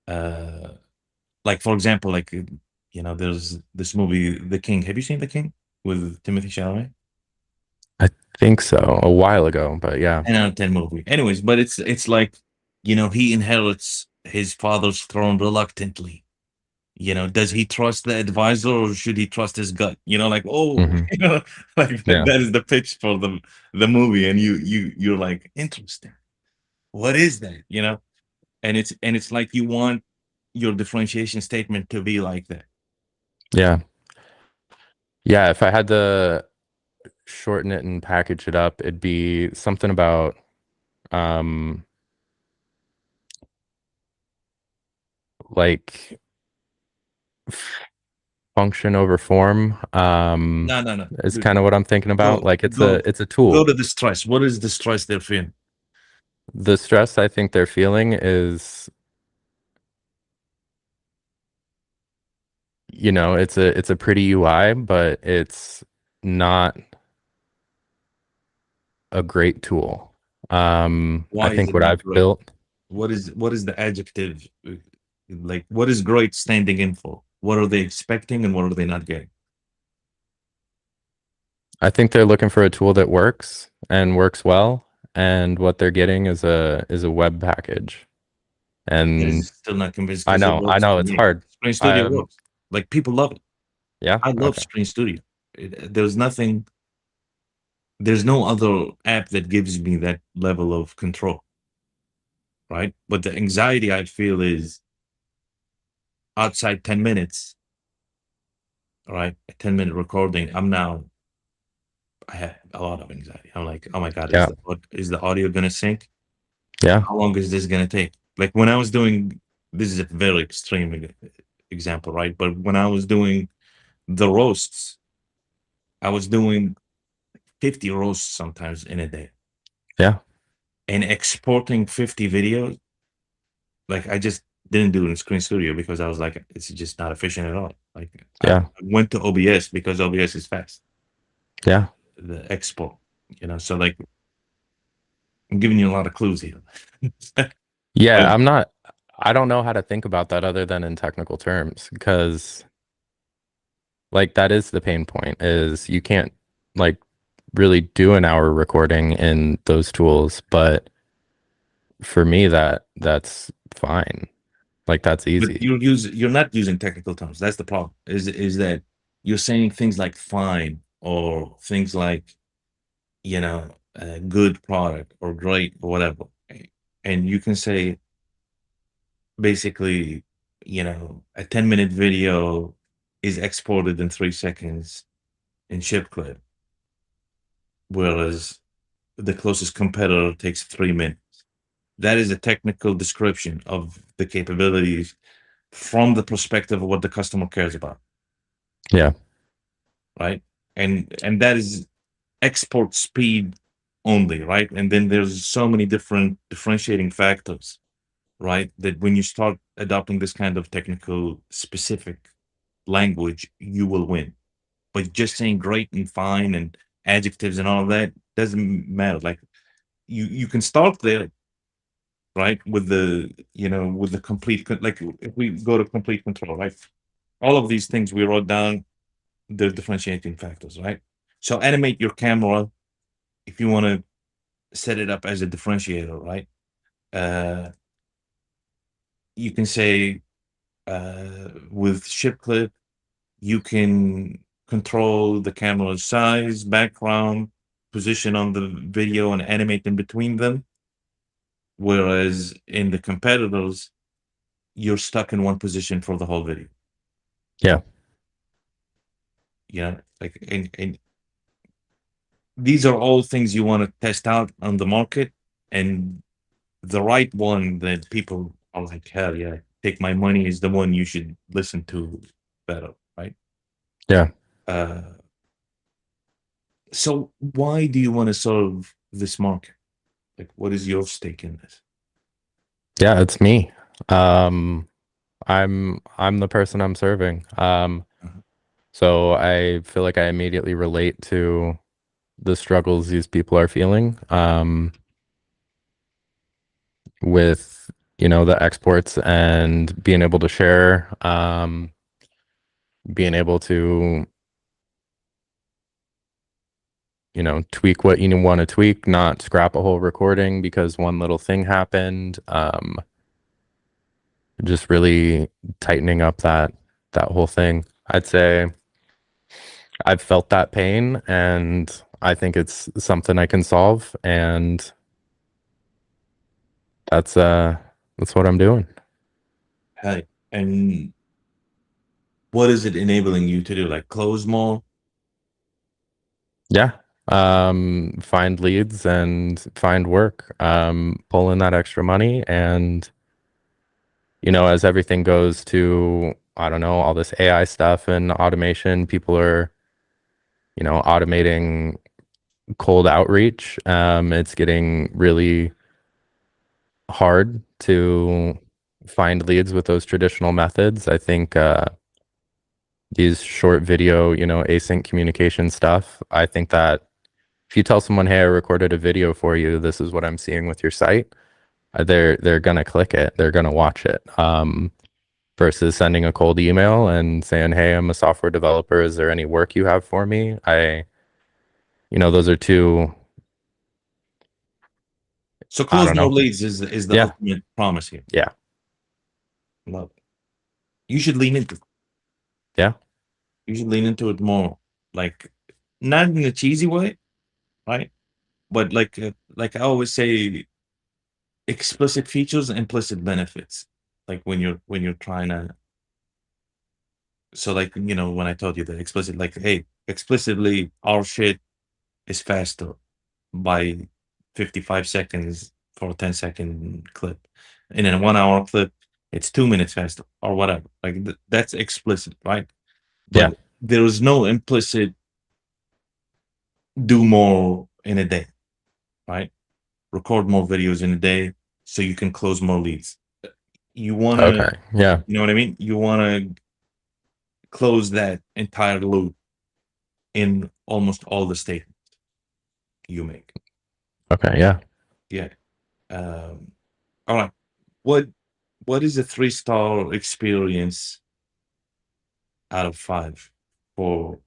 uh like, for example, like, there's this movie The King. Have you seen The King with Timothy Chalamet? I think so, a while ago, but yeah. 10 out of 10 movie. Anyways, but it's like, he inherits his father's throne reluctantly. Does he trust the advisor or should he trust his gut? Like, oh, Hmm. like Yeah. that is the pitch for the movie, and you're like, interesting. What is that? And it's like you want your differentiation statement to be like that. Yeah. Yeah. If I had to shorten it and package it up, it'd be something about um like function over form. No, no, no. Is kind of what I'm thinking about. Go, Like go, it's a go tool. to the stress. What is the stress they're feeling? The stress I think they're feeling is, it's a pretty UI, but it's not a great tool. I Why is think it what not I've great? built, What is the adjective? Like, what is great standing in for? What are they expecting and what are they not getting? I think they're looking for a tool that works and works well, and what they're getting is a web package. That And is still not convinced because it I works know for it's me. hard. Screen Studio Um, works. Like, people love it. yeah, I love okay. Screen Studio. There's nothing. There's no other app that gives me that level of control, right? But the anxiety I feel is outside 10 minutes, right? A 10-minute recording. I have a lot of anxiety. I'm like, oh my God, Yeah, is the audio gonna sync? yeah, How long is this gonna take? Like, when I was doing, this is a very extreme example, right? But when I was doing the roasts, I was doing 50 roasts sometimes in a day, yeah, and exporting 50 videos. Like, I just didn't do it in Screen Studio because I was like, it's just not efficient at all. Like, I yeah, went to OBS because OBS is fast, yeah. the export. So, like, I'm giving you a lot of clues here. But Yeah, I don't know how to think about that other than in technical terms, because like that is the pain point is you can't like really do an hour recording in those tools, but for me that's fine. Like that's but easy. you're not using technical terms. That's the problem. Is that you're saying things like fine or things like, good product or great or whatever, and you can say basically, a 10-minute video is exported in 3 seconds in chip clip, whereas the closest competitor takes 3 minutes. That is a technical description of the capabilities from the perspective of what the customer cares about, Yeah. right? And that is export speed only, right? And then there's so many different differentiating factors, right? That when you start adopting this kind of technical specific language, you will win. But just saying great and fine and adjectives and all of that doesn't matter. Like, you can start there, right? With the complete like, if we go to complete control, right? All of these things we wrote down, they're differentiating factors, right? So animate your camera if you want to set it up as a differentiator, right? Uh, you can say, with ship clip, you can control the camera's size, background, position on the video, and animate in between them. Whereas in the competitors, you're stuck in one position for the whole video. Yeah. Like, and these are all things you want to test out on the market, and the right one that people are like, hell yeah, take my money is the one you should listen to better, right? Yeah. Uh, so why do you want to serve this market? Like, what is your stake in this? Yeah, it's me. Um, I'm the person I'm serving. Uh-huh. So I feel like I immediately relate to the struggles these people are feeling, with, the exports and being able to share, being able to, tweak what you want to tweak, not scrap a whole recording because one little thing happened. Just really tightening up that whole thing. I'd say I've felt that pain and I think it's something I can solve, and that's uh that's what I'm doing. Hey, and what is it enabling you to do? Like close more? Yeah. Find leads and find work. Pull in that extra money, and as everything goes to, I don't know, all this AI stuff and automation, people are, automating cold outreach. It's getting really hard to find leads with those traditional methods. I think these short video, async communication stuff, I think that if you tell someone, hey, I recorded a video for you, this is what I'm seeing with your site, they're gonna click it, they're gonna watch it. Versus sending a cold email and saying, hey, I'm a software developer. Is there any work you have for me? Those are two, So I close don't more know. leads is the Yeah. ultimate promise here. Yeah. Love it. You should lean into it. Yeah. You should lean into it more. Like not in a cheesy way, right? But like I always say, explicit features, implicit benefits. Like when you're trying to, so like when I told you that explicit, like, hey, explicitly our shit is faster by 55 seconds for a 10-second clip. And in a 1 hour clip, it's 2 minutes faster or whatever. Like that's explicit, right? Yeah. But there is no implicit do more in a day, right? Record more videos in a day so you can close more leads. You want to, Okay. Yeah. you know what I mean? You want to close that entire loop in almost all the statements you make. Okay. Yeah. Yeah. Um, all right. What what is a 3-star experience out of 5 for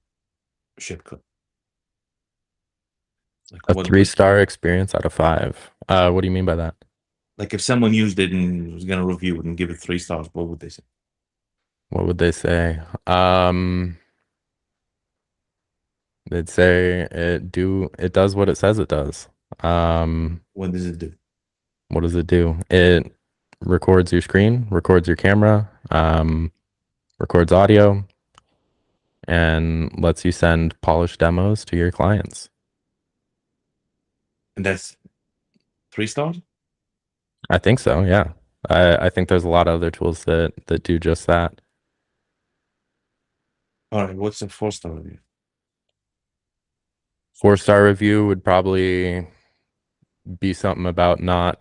Ship Club? Like A what would, three-star experience out of five. What do you mean by that? like if someone used it and was gonna review it and give it 3 stars, what would they say? What would they say? They'd say it does what it says it does. Um, What does it do? what does it do? It records your screen, records your camera, records audio, and lets you send polished demos to your clients. And that's 3 stars? I think so, yeah. I think there's a lot of other tools that do just that. All right, what's a 4-star review? Four-star review would probably be something about not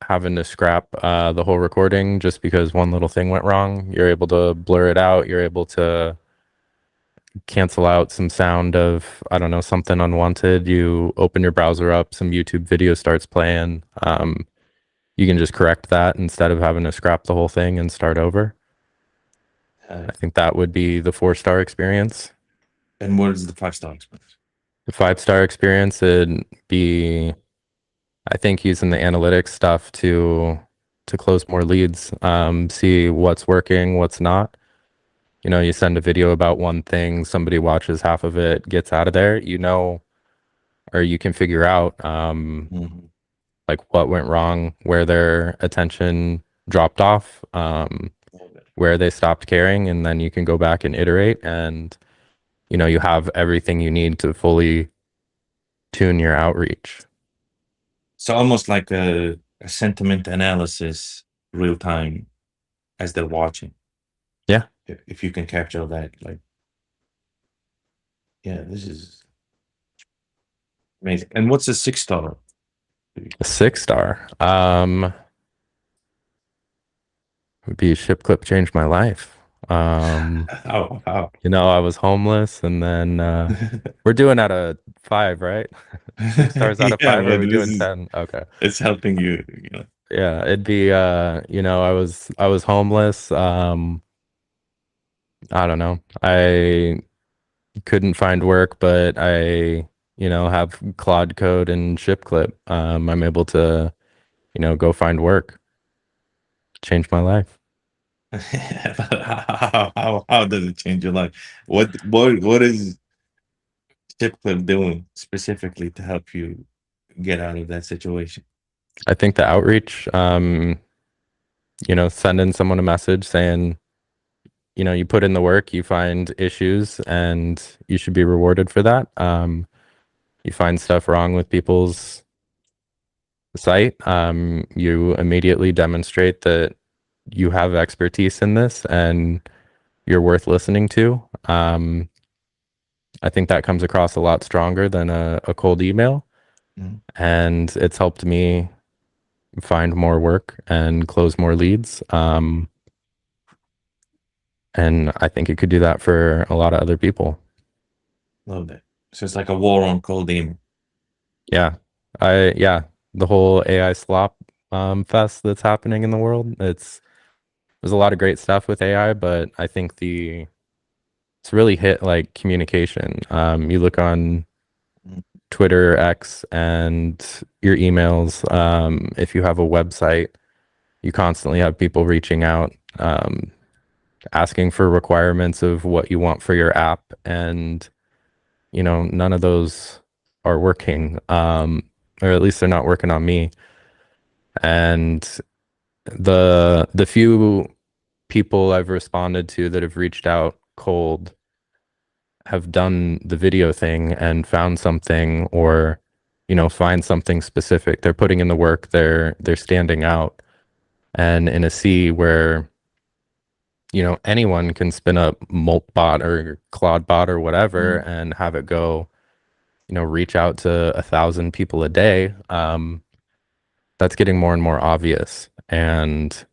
having to scrap the whole recording just because one little thing went wrong. You're able to blur it out. You're able to cancel out some sound of, I don't know, something unwanted. You open your browser up, some YouTube video starts playing. You can just correct that instead of having to scrap the whole thing and start over. Uh, I think that would be the four-star experience. and what is the 5-star experience? The five-star experience would be, I think, using the analytics stuff to close more leads, see what's working, what's not. You send a video about one thing, somebody watches half of it, gets out of there, or you can figure out Mhm. like what went wrong, where their attention dropped off, Okay. where they stopped caring, and then you can go back and iterate, and you have everything you need to fully tune your outreach. So almost like a sentiment analysis real time as they're watching. Yeah. If you can capture that, like, yeah, this is amazing. And what's a 6-star? A 6 star. Would be ship clip changed my life. Um, How? I was homeless and then we're doing out of 5, right? 6 stars out of Yeah, 5, or are man, we this doing is 10? Okay. it's helping you. Yeah, it'd be I was homeless. I don't know. I couldn't find work, but I have Claude code and ship clip. I'm able to, go find work. Change my life. How does it change your life? What is Chip Clip doing specifically to help you get out of that situation? I think the outreach, sending someone a message saying, you put in the work, you find issues, and you should be rewarded for that. You find stuff wrong with people's site, you immediately demonstrate that you have expertise in this and you're worth listening to. I think that comes across a lot stronger than a cold email, Mm, and it's helped me find more work and close more leads. And I think it could do that for a lot of other people. love that. So it's like a war on cold email. Yeah. Yeah, the whole AI slop fest that's happening in the world. There's a lot of great stuff with AI, but I think the it's really hit like communication. You look on Mm, Twitter, X, and your emails. If you have a website, you constantly have people reaching out, asking for requirements of what you want for your app, and none of those are working, or at least they're not working on me. And the few people I've responded to that have reached out cold have done the video thing and found something, or find something specific. They're putting in the work, they're standing out. And in a sea where anyone can spin up Moltbot or Claudebot or whatever mm, and have it go, reach out to 1,000 people a day. That's getting more and more obvious, and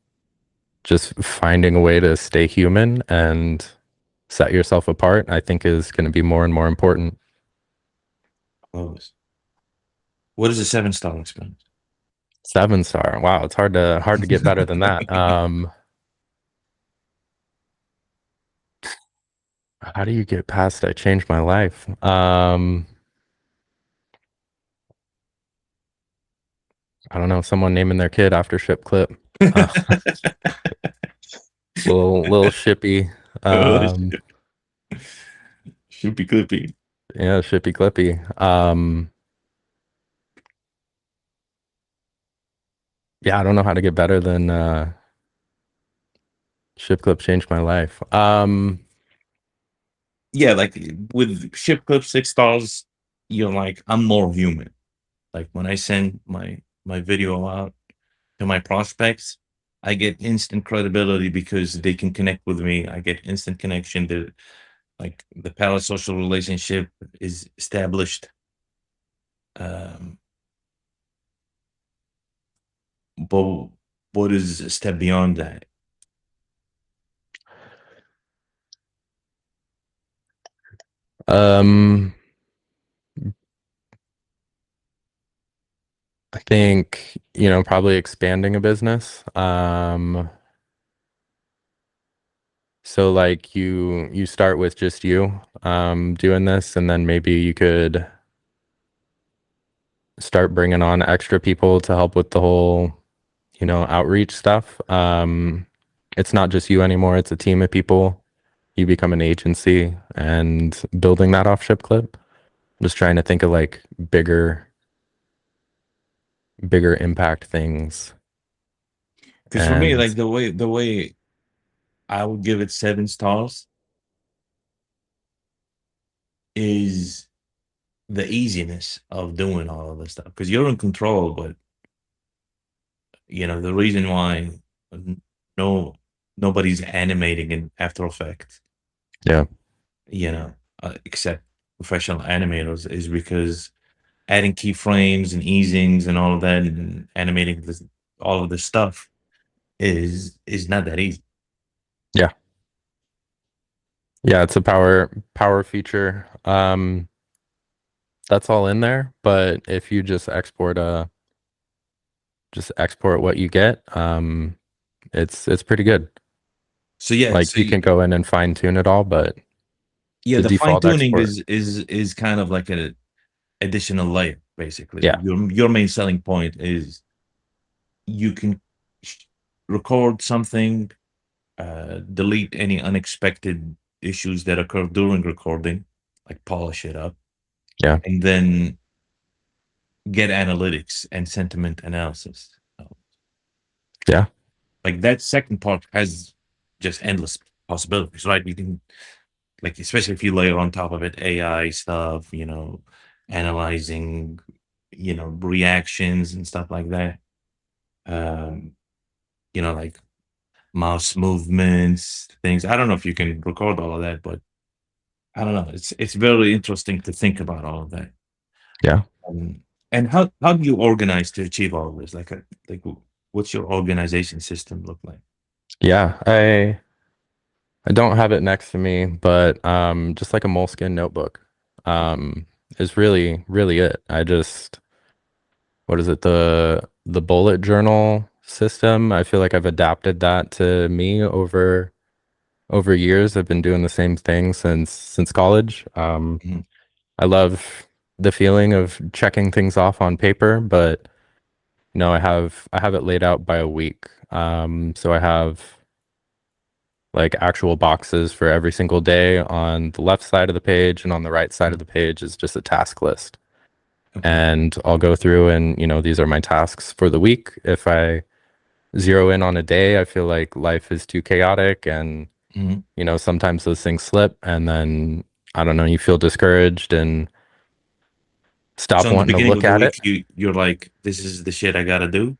just finding a way to stay human and set yourself apart, I think, is going to be more and more important. love this. What is a 7 star experience? 7 star. Wow, it's hard to get better than that. How do you get past I changed my life? I don't know, someone naming their kid after Ship Clip. Uh, little shippy. Oh, Um, should be clippy. yeah, shippy clippy. Yeah, I don't know how to get better than Ship Clip changed my life. Yeah, like with Ship Clip 6 stars, you're like, I'm more human. Like when I send my video out to my prospects, I get instant credibility because they can connect with me. I get instant connection. The parasocial relationship is established. Um, but what is a step beyond that? um, I think, probably expanding a business. So like you start with just you doing this, and then maybe you could start bringing on extra people to help with the whole, outreach stuff. It's not just you anymore, it's a team of people. You become an agency and building that off Ship Clip. Just trying to think of like bigger impact things. Because for me, And like the way I would give it 7 stars is the easiness of doing all of this stuff. Because you're in control, but the reason why no nobody's animating in After Effects, yeah. you know, except professional animators, is because adding keyframes and easings and all of that and animating this, all of this stuff is not that easy. Yeah. Yeah, it's a power feature. That's all in there, but if you just export what you get, it's pretty good. So yeah, Like so you can go in and fine tune it all, but yeah, the the fine default tuning export. is kind of like an additional layer, basically. Yeah. Your main selling point is you can sh- record something, delete any unexpected issues that occur during recording, like polish it up, Yeah. and then get analytics and sentiment analysis. Yeah. Like that second part has just endless possibilities, right? You can, like, especially if you layer on top of it AI stuff, analyzing, reactions and stuff like that. Um, like mouse movements, things. I don't know if you can record all of that, but I don't know. It's very interesting to think about all of that. Yeah. And how do you organize to achieve all of this? What's your organization system look like? Yeah. I don't have it next to me, but just like a Moleskine notebook is really it. I just what is it, the bullet journal system? I feel like I've adapted that to me over years. I've been doing the same thing since college. Mhm. I love the feeling of checking things off on paper, but I have it laid out by a week. So I have like actual boxes for every single day on the left side of the page, and on the right side of Mhm. the page is just a task list. Okay. And I'll go through and, these are my tasks for the week. If I zero in on a day, I feel like life is too chaotic and, Mhm. sometimes those things slip and then I don't know, you feel discouraged and So stop in the wanting to beginning look of the at week, it. you're like, this is the shit I gotta do.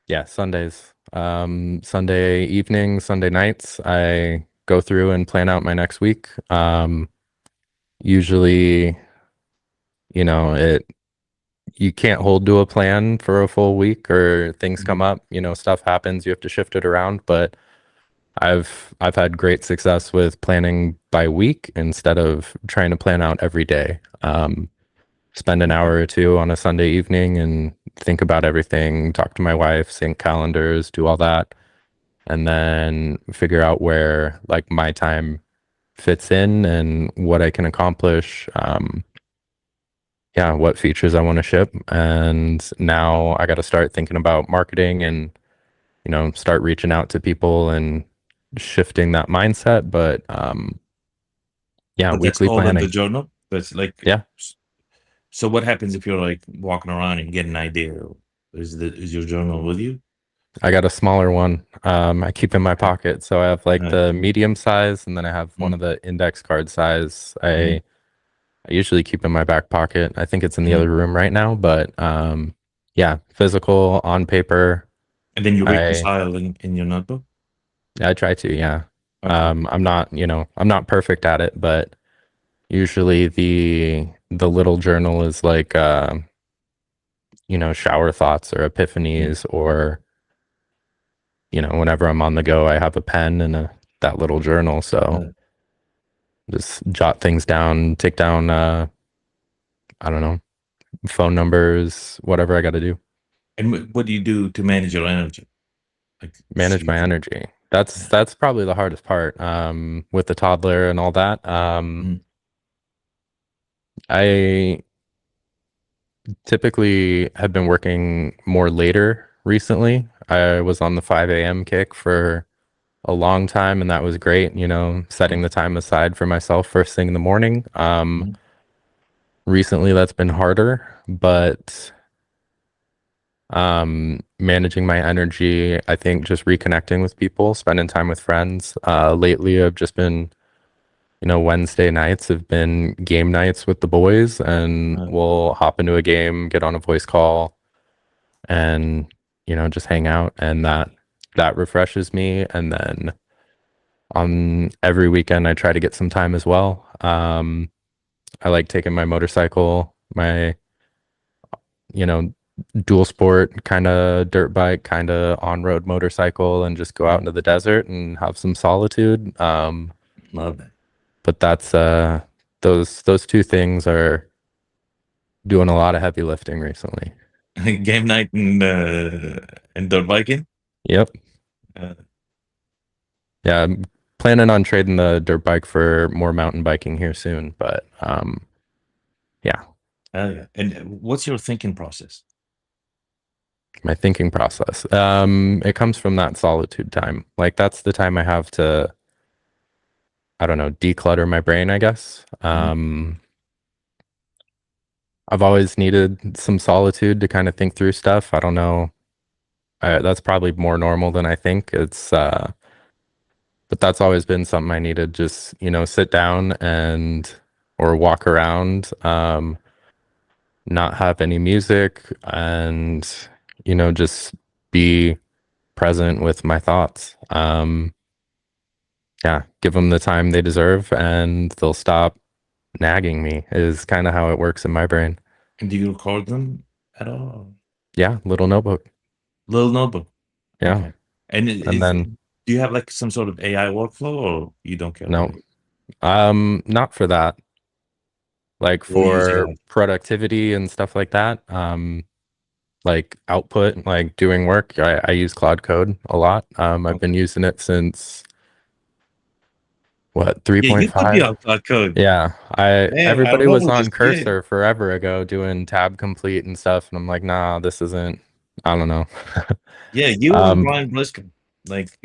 Yeah, Sundays. Sunday evening, Sunday nights, I go through and plan out my next week. Usually, it you can't hold to a plan for a full week or things come Mhm. up, stuff happens, you have to shift it around, but I've had great success with planning by week instead of trying to plan out every day. Spend an hour Okay. or two on a Sunday evening and think about everything, talk to my wife, sync calendars, do all that, and then figure out where like my time fits in and what I can accomplish. Yeah, what features I want to ship. And now I got to start thinking about marketing and, start reaching out to people and shifting that mindset. But yeah, But that's weekly all in the planning. journal. That's like, Yeah, so what happens if you're like walking around and get an idea? Is your journal with you? I got a smaller one. I keep in my Okay. pocket. So I have like Right. the medium size and then I have one Mm, of the index card size. mm, I usually keep in my back pocket. I think it's in the mm. other room right now, but yeah, physical on paper. And then you I reconcile in your notebook. I try to, yeah. Okay. I'm not perfect at it, but usually the little journal is like shower thoughts or Mm, epiphanies or, whenever I'm on the go, I have a pen and that little journal. So uh, just jot things down, take down I don't know, phone numbers, whatever I got to do. and what do you do to manage your energy? Like, so Manage you my can. energy. That's probably the hardest part with the toddler and all that. Mm, I typically have been working more later recently. I was on the 5 a.m. kick for a long time, and that was great, setting mm, the time aside for myself first thing in the morning. mm, Recently that's been harder, but managing my energy, I think just reconnecting with people, spending time with friends. Lately I've just been, Wednesday nights have been game nights with the boys, and uh, we'll hop into a game, get on a voice call and just hang out, and that refreshes me. And then on every weekend I try to get some time as well. I like taking my motorcycle, my dual sport kind of dirt bike, kind of on-road motorcycle, and just go out Mhm. into the desert and have some solitude. Love that. But that's those two things are doing a lot of heavy lifting recently. Game night and dirt biking. Yep. Uh, Yeah, I'm planning on trading the dirt bike for more mountain biking here soon, but yeah, yeah. And what's your thinking process? my thinking process. It comes from that solitude time. Like that's the time I have to, I don't know, declutter my brain, I guess. Mhm. I've always needed some solitude to kind of think through stuff. I don't know. That's probably more normal than I think. But that's always been something I needed. Just, sit down and or walk around, not have any music, and just be present with my thoughts. Yeah, give them the time they deserve, and they'll stop nagging me. Is kind of how it works in my brain. And do you record them at all? Yeah, little notebook. Little notebook. Yeah, Okay. And and then do you have like some sort of AI workflow or you don't care no, about it? not for that. Like We'll use for AI. productivity and stuff like that. Like output, like doing work, I use Claude Code a lot. I've been Okay. using it since what, Yeah, you could be 3.5? on cloud code. Yeah, I Yeah, I everybody was remember on just yeah. Cursor forever ago doing tab complete and stuff, and I'm like, nah, this isn't. I don't know. Yeah, you and Um, Brian Bliskin. Like,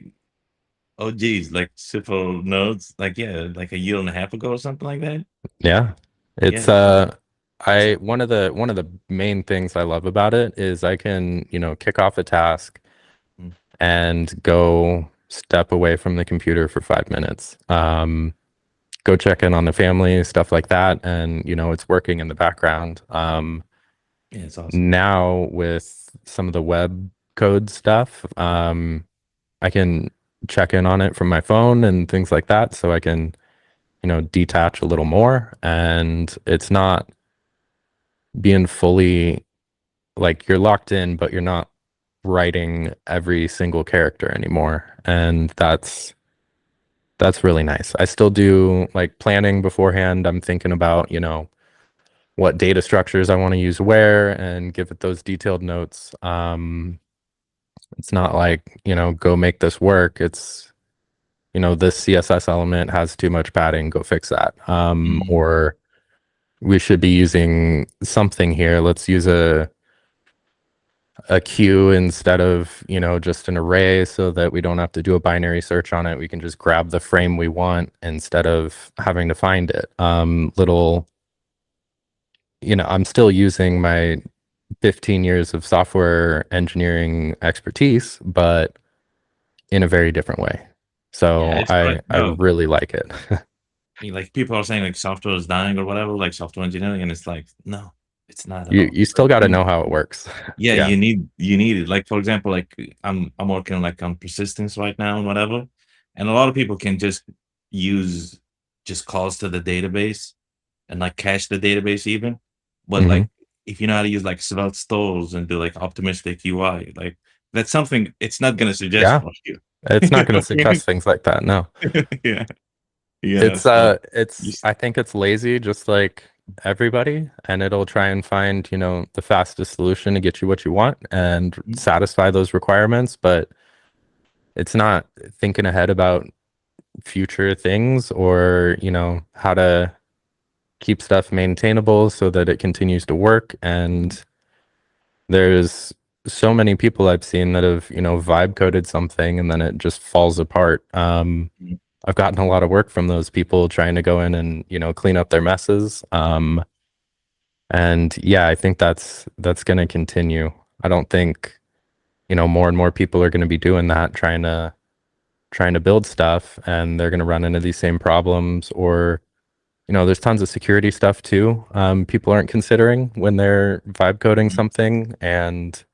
oh geez, like simple nodes, like yeah, like a year and a half ago or something like that. yeah, it's Yeah. I So one of the main things I love about it is I can, kick off a task mm, and go step away from the computer for 5 minutes. Go check in on the family, stuff like that, and it's working in the background. yeah, it's awesome. Now with some of the web code stuff, I can check in on it from my phone and things like that, so I can detach a little more, and it's not being fully like you're locked in, but you're not writing every single character anymore, and that's really nice. I still do like planning beforehand. I'm thinking about, what data structures I want to use where and give it those detailed notes. It's not like, go make this work. It's, this CSS element has too much padding, go fix that. Mm, Or we should be using something here. Let's use a queue instead of, just an array so that we don't have to do a binary search on it. We can just grab the frame we want instead of having to find it. Little, I'm still using my 15 years of software engineering expertise, but in a very different way. yeah, So it's I like I no, really like it. like people are saying like software is dying or whatever, like software engineering, and it's like no, it's not at You all. you Like still got to know how it works. yeah, Yeah. you need it. Like for example, like I'm working like on persistence right now and whatever, and a lot of people can just use just calls to the database and like cache the database even, but Hmm. like if you know how to use like Svelte stores and do like optimistic UI, like that's something it's not gonna suggest Yeah. for you. It's You not know going to what I mean? suggest things like that. No. Yeah, yeah. It's So you, I think it's lazy just like everybody, and it'll try and find, the fastest solution to get you what you want and satisfy those requirements, but it's not thinking ahead about future things or, how to keep stuff maintainable so that it continues to work. And there's so many people I've seen that have, vibe coded something and then it just falls apart. I've gotten a lot of work from those people trying to go in and, clean up their messes. And yeah, I think that's going to continue. I don't think, more and more people are going to be doing that, trying to build stuff, and they're going to run into these same problems. Or there's tons of security stuff too. People aren't considering when they're vibe coding something, and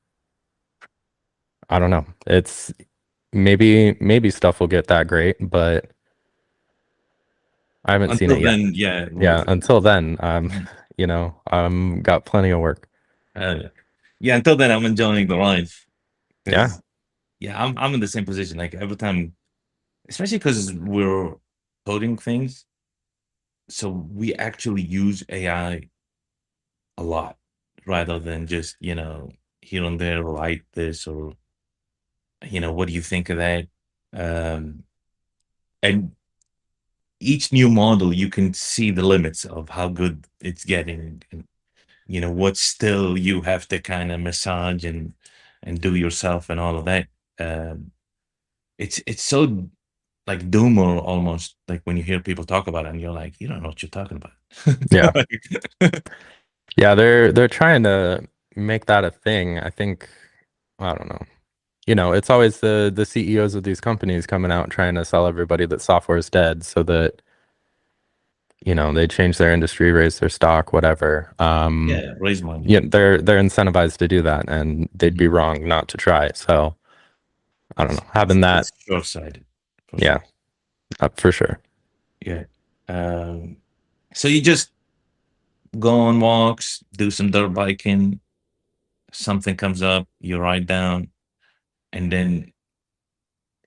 I don't know. It's maybe stuff will get that great, but I haven't seen until it yet. then, yeah, Yeah, until then, mhm. got plenty of work. Yeah. Yeah, until then, I'm enjoying the ride Yeah. because, yeah, I'm in the same position. Like every time, especially because we're coding things, so we actually use AI a lot rather than just, here and there, write this or, what do you think of that? Um, and each new model, you can see the limits of how good it's getting, and what still you have to kind of massage and do yourself and all of that. Um, it's so like doomer almost, like when you hear people talk about it and you're like, you don't know what you're talking about. Yeah. Like, Yeah, they're trying to make that a thing. I think I don't know. It's always the CEOs of these companies coming out trying to sell everybody that software is dead so that, they change their industry, raise their stock, whatever. yeah, raise money. Yeah, they're incentivized to do that and they'd be wrong not to try. So I don't It's know. Having that, it's short-sighted for yeah, sure. for sure. Yeah. So you just go on walks, do some dirt biking, something comes up, you write down, and then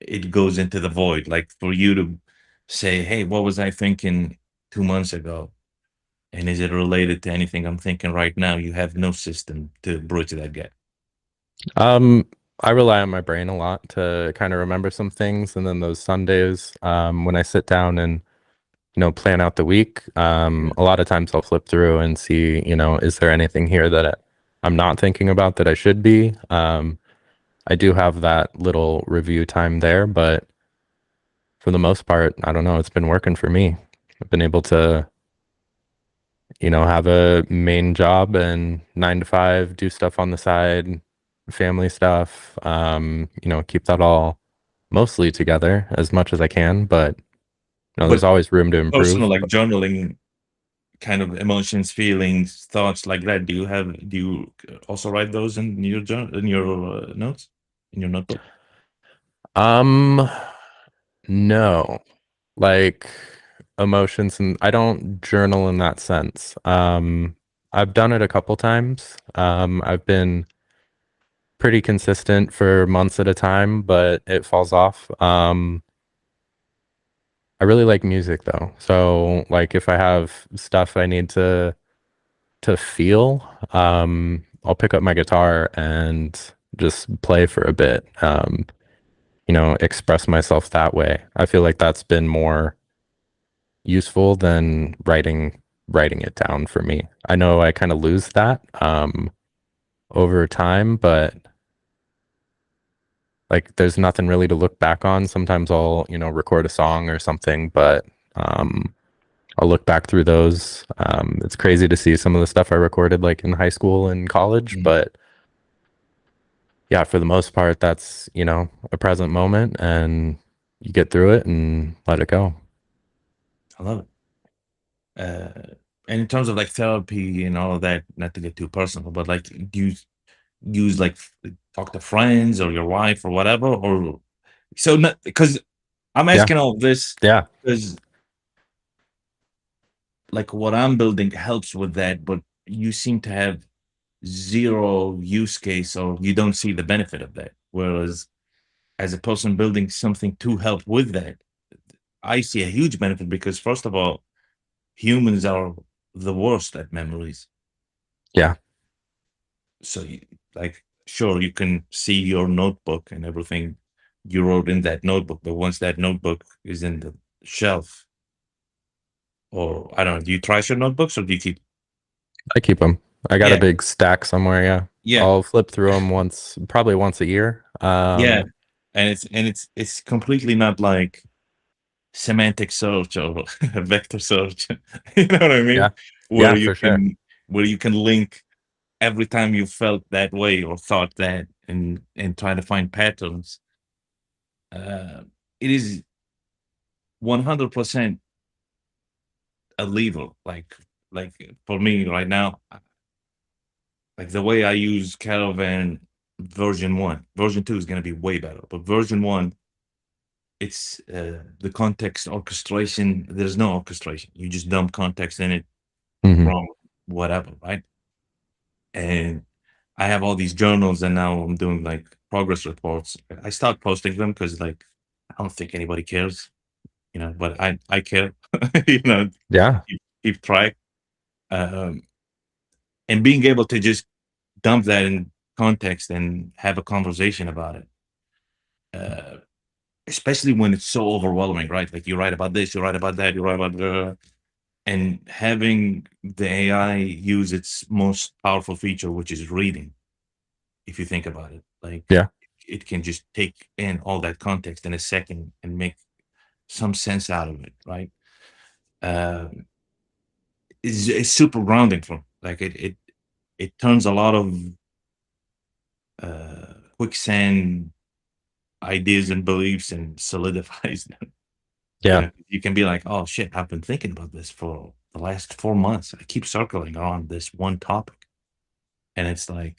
it goes into the void. Like for you to say, hey, what was I thinking 2 months ago? And is it related to anything I'm thinking right now? You have no system to bridge that gap. Um, I rely on my brain a lot to kind of remember some things, and then those Sundays, when I sit down and plan out the week, Yeah. a lot of times I'll flip through and see, is there anything here that I'm not thinking about that I should be? I do have that little review time there, but for the most part, I don't know, it's been working for me. I've been able to, have a main job and 9 to 5, do stuff on the side, family stuff, keep that all mostly together as much as I can, but there's But always room to personal, improve. like But journaling kind of emotions, feelings, thoughts like that. Do you also write those in your journal, in your notes, in your notebook? um, no, like emotions, and I don't journal in that sense. I've done it a couple times. I've been pretty consistent for months at a time, but it falls off. I really like music though. So like if I have stuff I need to feel, I'll pick up my guitar and just play for a bit. Express myself that way. I feel like that's been more useful than writing it down for me. I know I kind of lose that over time, but like there's nothing really to look back on. Sometimes I'll, record a song or something, but um I'll look back through those. It's crazy to see some of the stuff I recorded like in high school and college, Mhm. but yeah, for the most part, that's, a present moment and you get through it and let it go. I love it. And in terms of like therapy and all of that, not to get too personal, but like, do you use like talk to friends or your wife or whatever, or so? Because I'm Yeah. asking all of this Yeah. because like what I'm building helps with that, but you seem to have zero use case or you don't see the benefit of that. Whereas as a person building something to help with that, I see a huge benefit because first of all, humans are the worst at memories. Yeah. So like sure you can see your notebook and everything you wrote in that notebook, but once that notebook is in the shelf, or I don't know, do you trash your notebooks or do you keep? I keep them. I got a Yeah, big stack somewhere. Yeah. yeah, I'll flip through them probably once a year. yeah. And it's completely not like semantic search or vector search. You know what I Yeah. mean? Where Yeah, you for sure. can where you can link every time you felt that way or thought that and try to find patterns. uh, it is 100% a lever. Like for me right now, like the way I use Caravan version 1, version 2 is going to be way better, but version 1, it's the context orchestration. There's no orchestration. You just dump context in it Hmm. from whatever, right? And I have all these journals, and now I'm doing like progress reports. I start posting them because like I don't think anybody cares, but I care, you know, Yeah. keep track, um, and being able to just dump that in context and have a conversation about it. Uh, Especially when it's so overwhelming, right? Like you write about this, you write about that, you write about and having the AI use its most powerful feature, which is reading. If you think about it, like Yeah. it can just take in all that context in a second and make some sense out of it, right? Um, it's super grounding for like it turns a lot of quicksand ideas and beliefs and solidifies them. Yeah. You can be like, oh shit, I've been thinking about this for the last 4 months. I keep circling around this one topic. And it's like,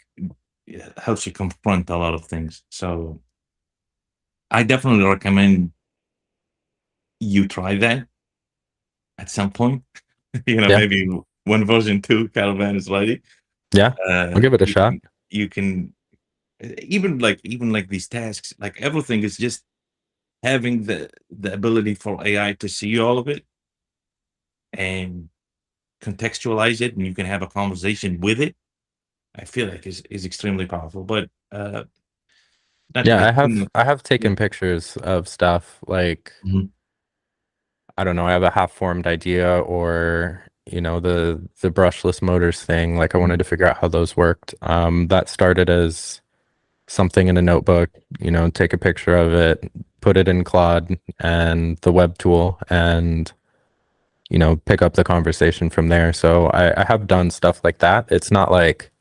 it helps you confront a lot of things. So I definitely recommend you try that at some point. Yeah. Maybe when version 2 Caravan is ready. Yeah. I'll give it a You shot. can even like these tasks, like everything is just having the ability for AI to see all of it and contextualize it, and you can have a conversation with it. I feel like is extremely powerful, but not to Yeah, get I too have much. I have Yeah. taken pictures of stuff like Mhm. I don't know, I have a half-formed idea or the brushless motors thing. Like I wanted Mhm. to figure out how those worked. That started as something in a notebook, take a picture of it, put it in Claude and the web tool and pick up the conversation from there. So I have done stuff like that. It's not like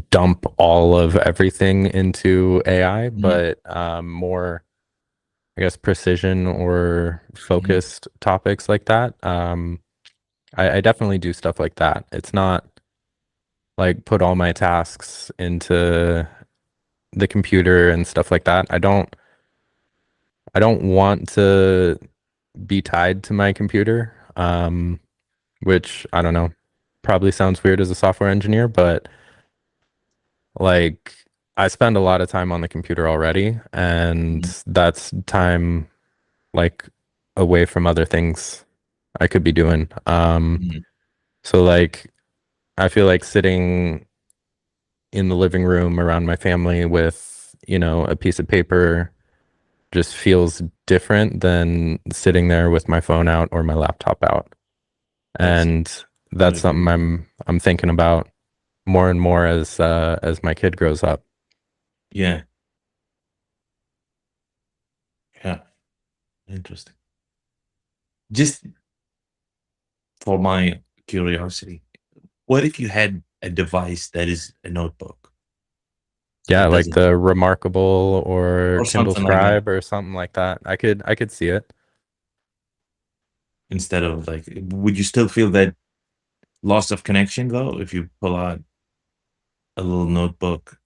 dump all of everything into AI, Mhm. but more, I guess, precision or Mhm. focused topics like that. I definitely do stuff like that. It's not like put all my tasks into the computer and stuff like that. I don't want to be tied to my computer, which I don't know, probably sounds weird as a software engineer, but like I spend a lot of time on the computer already, and Mhm. that's time like away from other things I could be doing. Mhm. So like I feel like sitting in the living room around my family with, a piece of paper just feels different than sitting there with my phone out or my laptop out. That's And I that's agree. something I'm thinking about more and more as my kid grows up. Yeah. Yeah. Interesting. Just for my curiosity, what if you had a device that is a notebook Yeah, that like doesn't the Remarkable or or Kindle something like that Scribe or something like that. I could see it. instead of like, would you still feel that loss of connection though if you pull out a little notebook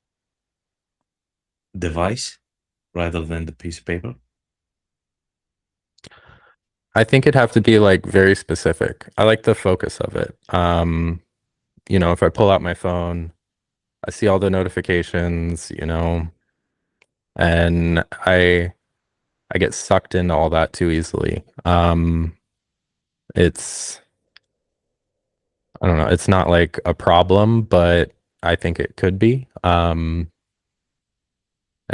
device rather than the piece of paper? I think it'd have to be like very specific. I like the focus of it. If I pull out my phone, I see all the notifications, and I get sucked into all that too easily. It's I don't know, it's not like a problem, but I think it could be. And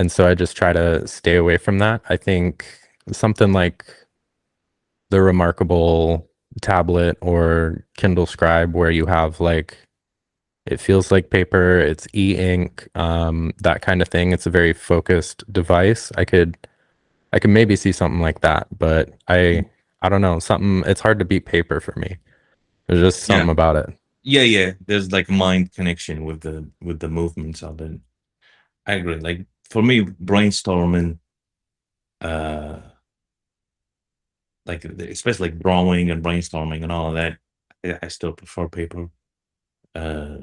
so I just try to stay away from that. I think something like the Remarkable tablet or Kindle Scribe where you have like it feels like paper, it's e-ink, that kind of thing. It's a very focused device. I could maybe see something like that, but I don't know, something it's hard to beat paper for me. There's just Yeah. something about it. Yeah. There's like mind connection with the movements of it. I agree. Like for me, brainstorming, uh, like especially like drawing and brainstorming and all of that, I still prefer paper. Uh,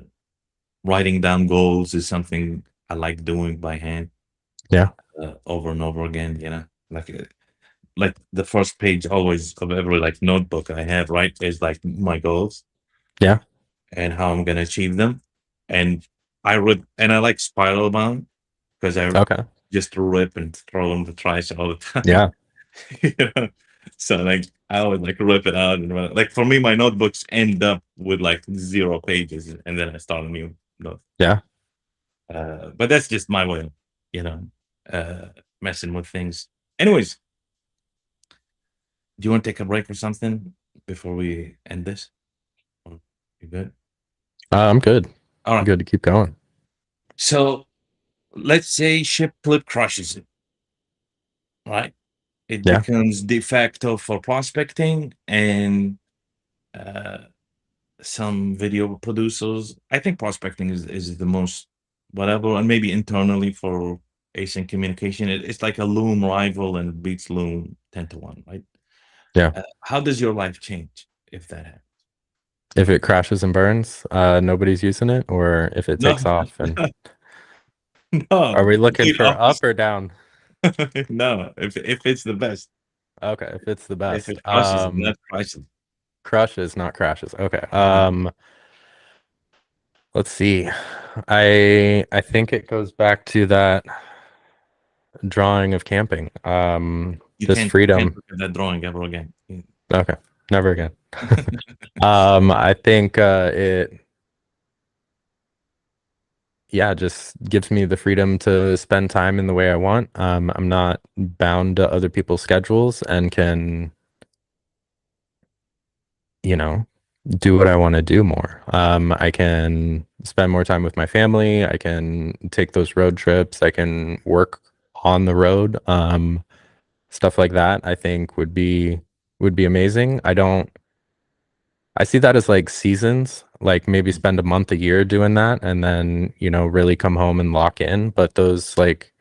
Writing down goals is something I like doing by hand, Yeah. over and over again. Like the first page always of every like notebook I have, right, is like my goals Yeah. and how I'm gonna achieve them. And I rip, and I like spiral bound because I Okay. just rip and throw in the trash all the time. Yeah. You know? So like I would like rip it out and like for me, my notebooks end up with like 0 pages, and then I start a new note. Yeah. But that's just my way, of, you know, uh, messing with things. Anyways, do you want to take a break or something before we end this? Or you good? I'm good. All I'm right. good to keep going. So let's say ship clip crushes it, right? It Yeah. becomes de facto for prospecting and uh, some video producers. I think prospecting is the most whatever, and maybe internally for async communication. It's like a Loom rival and beats Loom 10 to 1, right? Yeah. How does your life change if that happens? If it crashes and burns, nobody's using it, or if it No, takes off and no, are we looking complete for up opposite. or down? No, if it's the best, Okay, if it's the if best. it crushes, not crushes. Crushes, not crashes. Okay. Yeah. Let's see. I think it goes back to that drawing of camping. Just You can't freedom. look at that drawing ever again. Mm. Okay. Never again. I think it yeah, just gives me the freedom to spend time in the way I want. I'm not bound to other people's schedules and can, you know, do what I want to do more. I can spend more time with my family. I can take those road trips. I can work on the road. Stuff like that, I think would be amazing. I see that as like seasons, like maybe spend a month a year doing that and then, really come home and lock in. But those like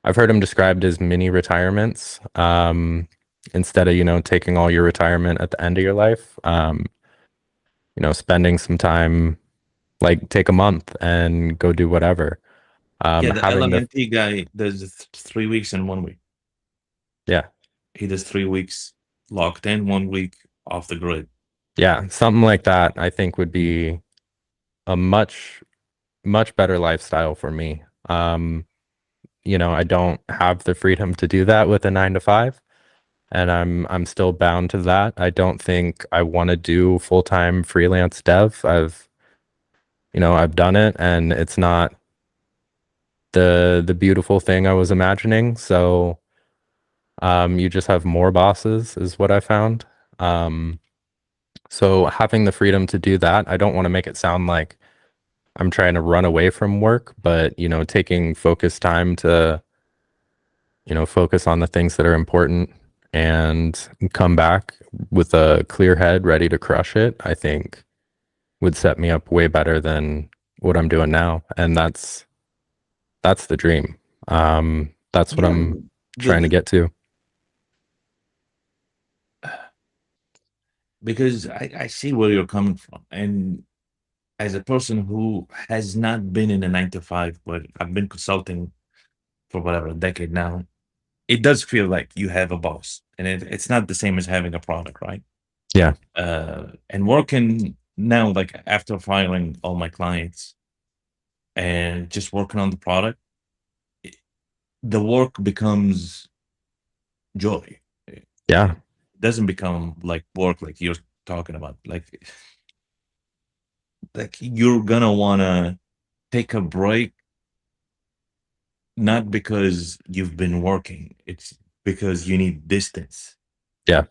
I've heard them described as mini retirements. Instead of, taking all your retirement at the end of your life, spending some time, like take a month and go do whatever. Yeah, the Having the, LMNT guy does 3 weeks in 1 week. yeah, He does 3 weeks locked in, 1 week off the grid. yeah, something like that, I think would Mm. be a much, much better lifestyle for me. I don't have the freedom to do that with a 9 to 5, and I'm still bound to that. I don't think I want to do full-time freelance dev. I've done it and it's not the beautiful thing I was imagining. So you just have more bosses is what I found. Um, so having the freedom to do that, I don't want to make it sound like I'm trying to run away from work, but taking focused time to, focus on the things that are important and come back with a clear head ready to crush it, I think would set me up way better than what I'm doing now. And that's the dream. That's what Yeah, I'm the, trying to the get to. because I see where you're coming from, and as a person who has not been in a 9 to 5, but I've been consulting for whatever a decade now, it does feel like you have a boss, and it's not the same as having a product, right? Yeah. And working now, like after filing all my clients and just working on the product, i- the work becomes joy. It Yeah. doesn't become like work, like you're talking about. Like you're gonna wanna take a break, not because you've been working. It's because you need distance, Yeah.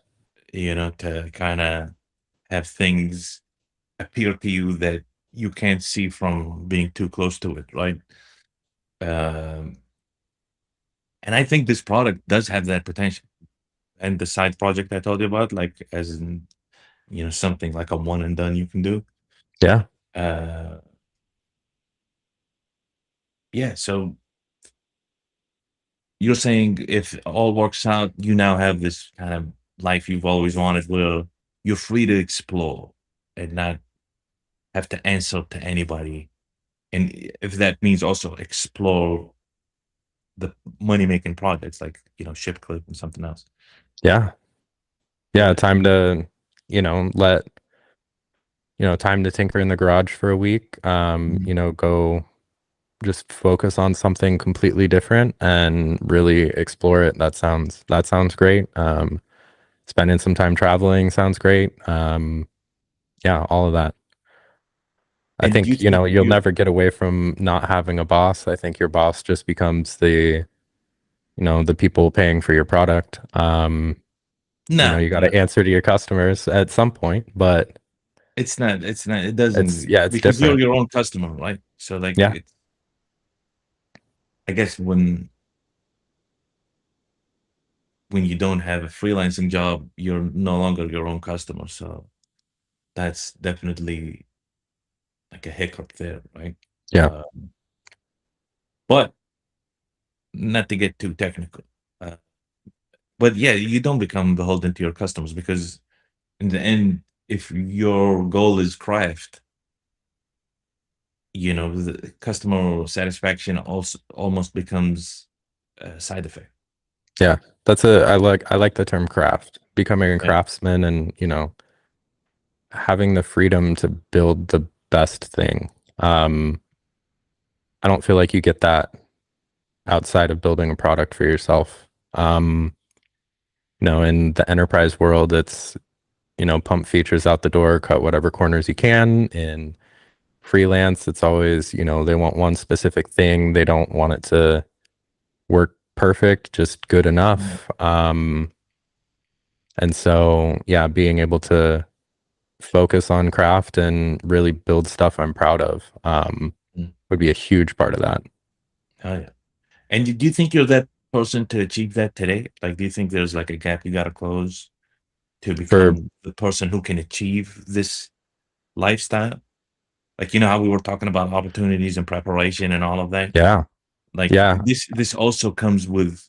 to kind of have things appear to you that you can't see from being too close to it, right? Um, and I think this product does have that potential. And the side project I told you about, like as in, something like a one and done you can do. Yeah. Uh, yeah. So you're saying if all works out, you now have this kind of life you've always wanted where you're free to explore and not have to answer to anybody. And if that means also explore the money making projects like, Ship Clip and something else. Yeah. Yeah. Yeah. Time to, let, time to tinker in the garage for a week. Mhm. Go. just focus on something completely different and really explore it. That sounds great. Spending some time traveling sounds great. Yeah, all of that. I And do you think, think you'll you never get away from not having a boss. I think your boss just becomes the people paying for your product. no, You got no, to answer to your customers at some point, but it's not it it's, doesn't, yeah, it's because you're different. your own customer, right? So like Yeah. it's, I guess when you don't have a freelancing job, you're no longer your own customer. So that's definitely like a hiccup there, right? Yeah. Uh, but not to get too technical. Uh, but yeah, you don't become beholden to your customers, because in the end, if your goal is craft, the customer satisfaction also almost becomes a side effect. Yeah. I like the term craft, becoming a Right? craftsman and, having the freedom to build the best thing. Um, I don't feel like you get that outside of building a product for yourself. In the enterprise world, it's, pump features out the door, cut whatever corners you can. In freelance, it's always, they want one specific thing. They don't want it to work perfect, just good Mhm. enough. And so, yeah, being able to focus on craft and really build stuff I'm proud of, Mm. would be a huge part of that. Oh yeah. And do you think you're that person to achieve that today? Like, do you think there's like a gap you got to close to For become the person who can achieve this lifestyle? Like, how we were talking about opportunities and preparation and all of that. Yeah, Like yeah, this also comes with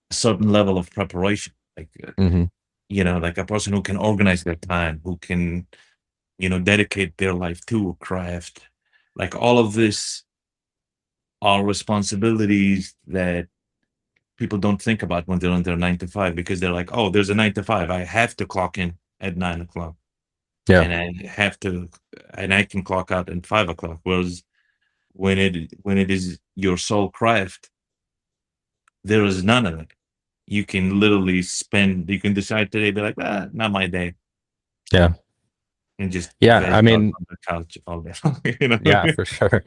a certain level of preparation. Like, hmm like a person who can organize their time, who can, dedicate their life to a craft. Like all of this are responsibilities that people don't think about when they're on their 9 to 5, because they're like, oh, there's a 9 to 5. I have to clock in at 9 o'clock, yeah, and I can clock out at 5 o'clock. Whereas when it is your sole craft, there is none of it. You can literally you can decide today, be like, not my day, yeah, and just yeah. I veg out mean, on the couch all day long, you know? yeah, for sure.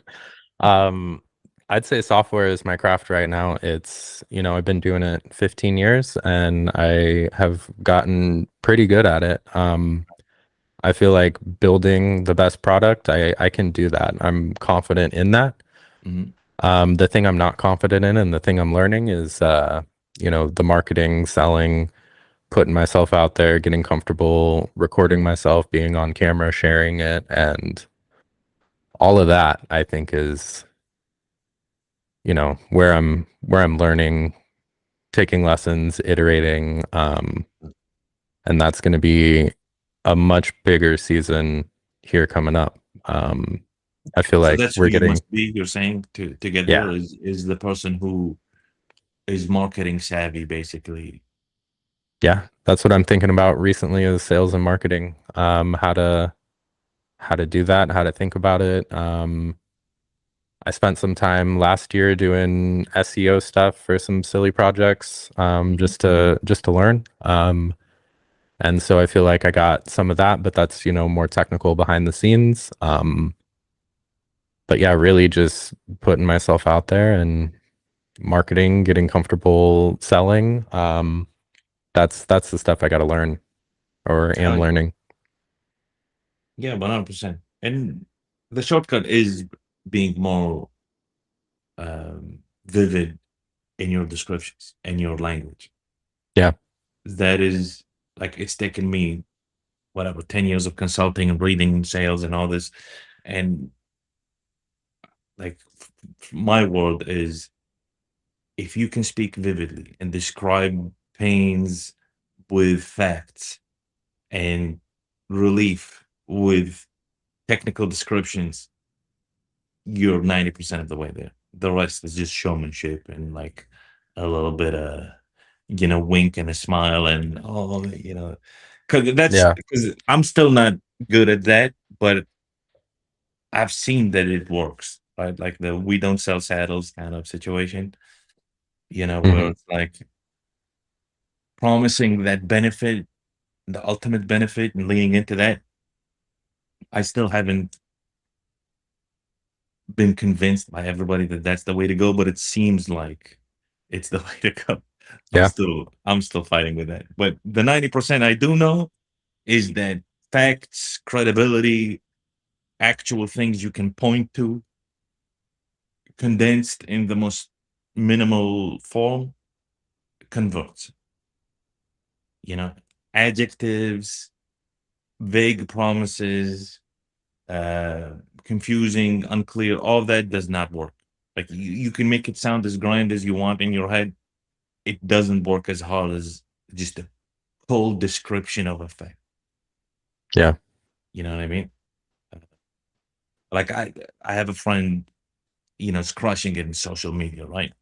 Um, I'd say software is my craft right now. It's, I've been doing it 15 years and I have gotten pretty good at it. I feel like building the best product, I can do that. I'm confident in that. Mhm, The thing I'm not confident in and the thing I'm learning is, the marketing, selling, putting myself out there, getting comfortable, recording myself, being on camera, sharing it, and all of that, I think is, where I'm learning, taking lessons, iterating, and that's going to be a much bigger season here coming up. I feel so like that's who we're you getting, must be, you're saying, to get there, yeah, is the person who is marketing savvy, basically. yeah, that's what I'm thinking about recently is sales and marketing. How to do that, how to think about it. I spent some time last year doing SEO stuff for some silly projects, Mhm. just to learn. And so I feel like I got some of that, but that's, more technical behind the scenes. But yeah, really just putting myself out there and marketing, getting comfortable selling. That's the stuff I got to learn or Oh, am learning. yeah, 100%. And the shortcut is being more vivid in your descriptions and your language. Yeah, That is, like, it's taken me, whatever, 10 years of consulting and reading and sales and all this. And like, my word is, if you can speak vividly and describe pains with facts and relief with technical descriptions, you're 90% of the way there. The rest is just showmanship and like a little bit of, wink and a smile and, oh, yeah, because I'm still not good at that, but I've seen that it works. right? Like the we don't sell saddles kind of situation, where Hmm. it's like promising that benefit, the ultimate benefit, and leaning into that. I still haven't been convinced by everybody that that's the way to go, but it seems like it's the way to go. I'm Yeah. still I'm still fighting with that. But the 90% I do know is that facts, credibility, actual things you can point to, condensed in the most minimal form, converts. You know, adjectives, vague promises, uh, confusing, unclear, all that does not work. Like you can make it sound as grand as you want in your head. It doesn't work as hard as just a cold description of a fact. Yeah. You know what I mean? Uh, Like I have a friend, is crushing it in social media, right?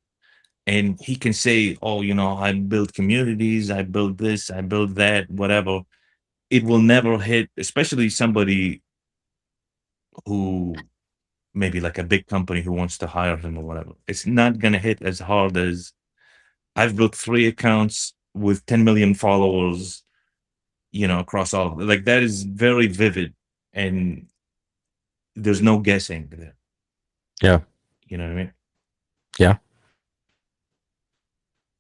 And he can say, "Oh, I build communities, I build this, I build that, whatever." It will never hit, especially somebody who maybe like a big company who wants to hire him or whatever. It's not gonna hit as hard as I've built 3 accounts with 10 million followers, across all of them. Like that is very vivid and there's no guessing there. Yeah. You know what I mean? Yeah.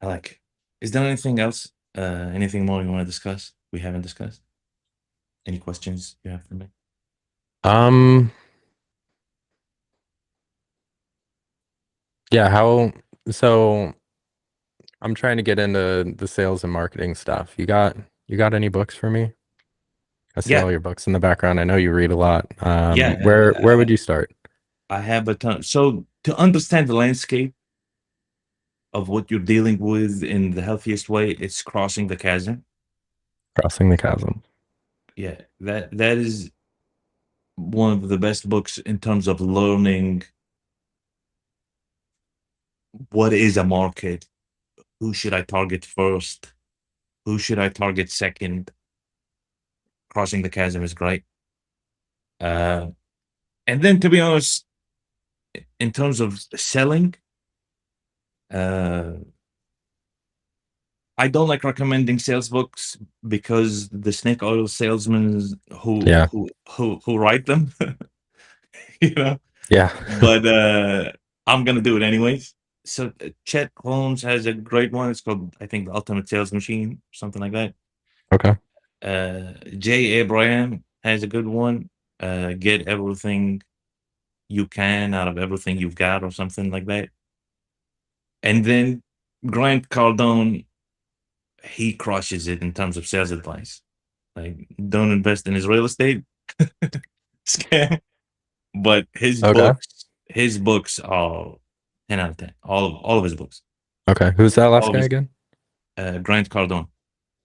I like it. Is there anything else? Anything more you want to discuss? We haven't discussed? Any questions you have for me? Um, yeah, so I'm trying to get into the sales and marketing stuff. You got any books for me? I see Yeah, all your books in the background. I know you read a lot. yeah. Where would you start? I have a ton. So to understand the landscape of what you're dealing with in the healthiest way, it's crossing the chasm. Crossing the Chasm. Yeah, that is one of the best books in terms of learning what is a market, who should I target first, who should I target second. Crossing the chasm is great. Uh, and then, to be honest, in terms of selling, uh, I don't like recommending sales books because the snake oil salesmen who Yeah. who who write them, you know. Yeah. But I'm gonna do it anyways. So Chet Holmes has a great one. It's called, I think, The Ultimate Sales Machine, something like that. Okay. Jay Abraham has a good one. Get everything you can out of everything you've got, or something like that. And then Grant Cardone, he crushes it in terms of sales advice. Like, don't invest in his real estate scam, but Okay. his books are 10 out of 10. All of his books, Okay. Who's that last all of guy his again? Grant Cardone.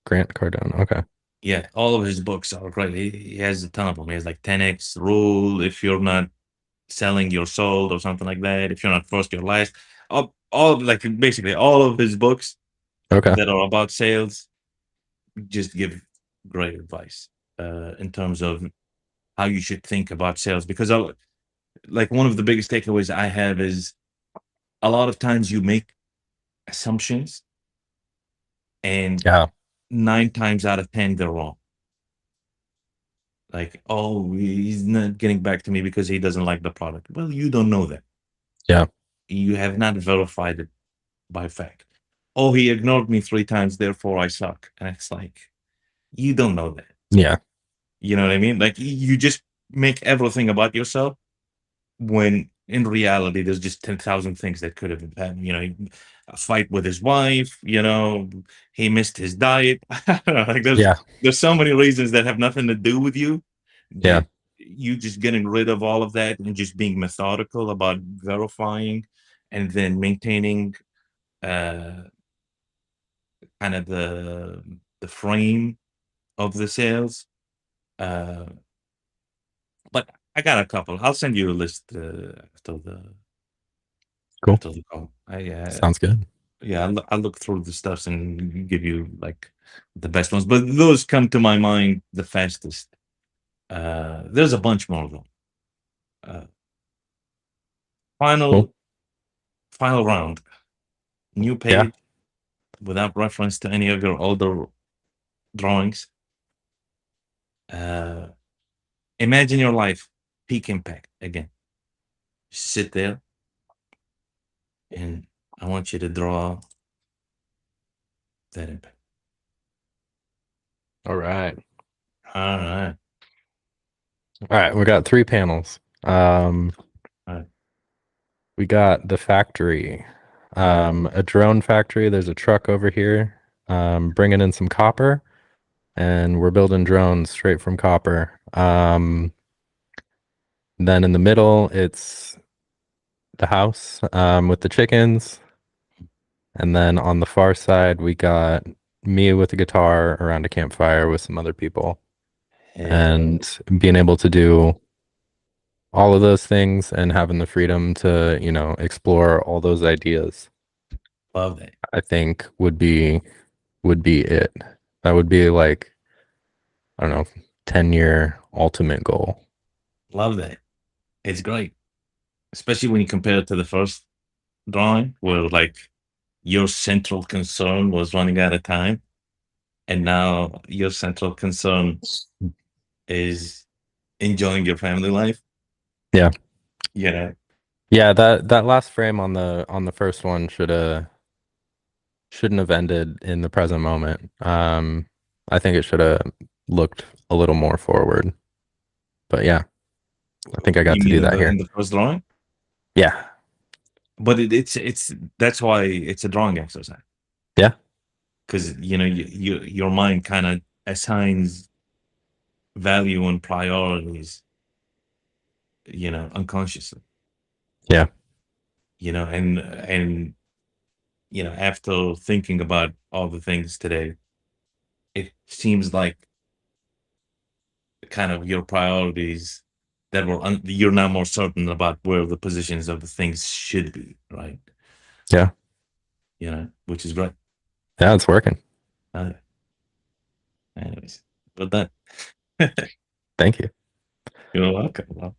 Grant Cardone. Okay. Yeah, all of his books are great. He has a ton of them. He has like 10x rule. If you're not selling, you're sold, or something like that. If you're not first, you're last. Like basically all of his books Okay. that are about sales just give great advice in terms of how you should think about sales. Because like one of the biggest takeaways I have is a lot of times you make assumptions and Yeah. 9 times out of 10 they're wrong. Like, oh, he's not getting back to me because he doesn't like the product. Well, you don't know that. Yeah. You have not verified it by fact. Oh, he ignored me 3 times, therefore I suck. And it's like, you don't know that. Yeah. You know what I mean? Like, you just make everything about yourself when in reality there's just 10,000 things that could have happened. A fight with his wife, he missed his diet. I don't know, like Yeah. there's so many reasons that have nothing to do with you, Yeah. that you just getting rid of all of that and just being methodical about verifying and then maintaining uh kind of the frame of the sales. uh but I got a couple. I'll send you a list Cool. after the call. Sounds good. Yeah, I'll look through the stuffs and give you like the best ones, but those come to my mind the fastest. There's a bunch more though. Uh, Cool. Final final round. New Yeah. page without reference to any of your older drawings. Uh, Imagine your life, peak impact again. Sit there, and I want you to draw that impact. All right. All right, All right. We got three panels. all right, We got the factory, a drone factory. There's a truck over here, bringing in some copper, and we're building drones straight from copper. Then in the middle, it's the house, with the chickens. And then on the far side, we got me with a guitar around a campfire with some other people, yeah, and being able to do all of those things and having the freedom to, explore all those ideas, love that, I think would be it. That would be like, I don't know, 10-year ultimate goal. love that. It's great, especially when you compare it to the first drawing, where like your central concern was running out of time, and now your central concern is enjoying your family life. Yeah. You know, Yeah, that last frame on the first one shouldn't have ended in the present moment. I think it should have looked a little more forward. But yeah, I think I got you to mean do in that the here. first drawing, Yeah. but it's that's why it's a drawing exercise, Yeah. because your mind kind of assigns value and priorities, unconsciously, Yeah. and after thinking about all the things today, it seems like kind of your priorities that you're now more certain about where the positions of the things should be, right? Yeah. Which is great. Yeah, it's working. Uh, Anyways, but that Thank you. you're welcome.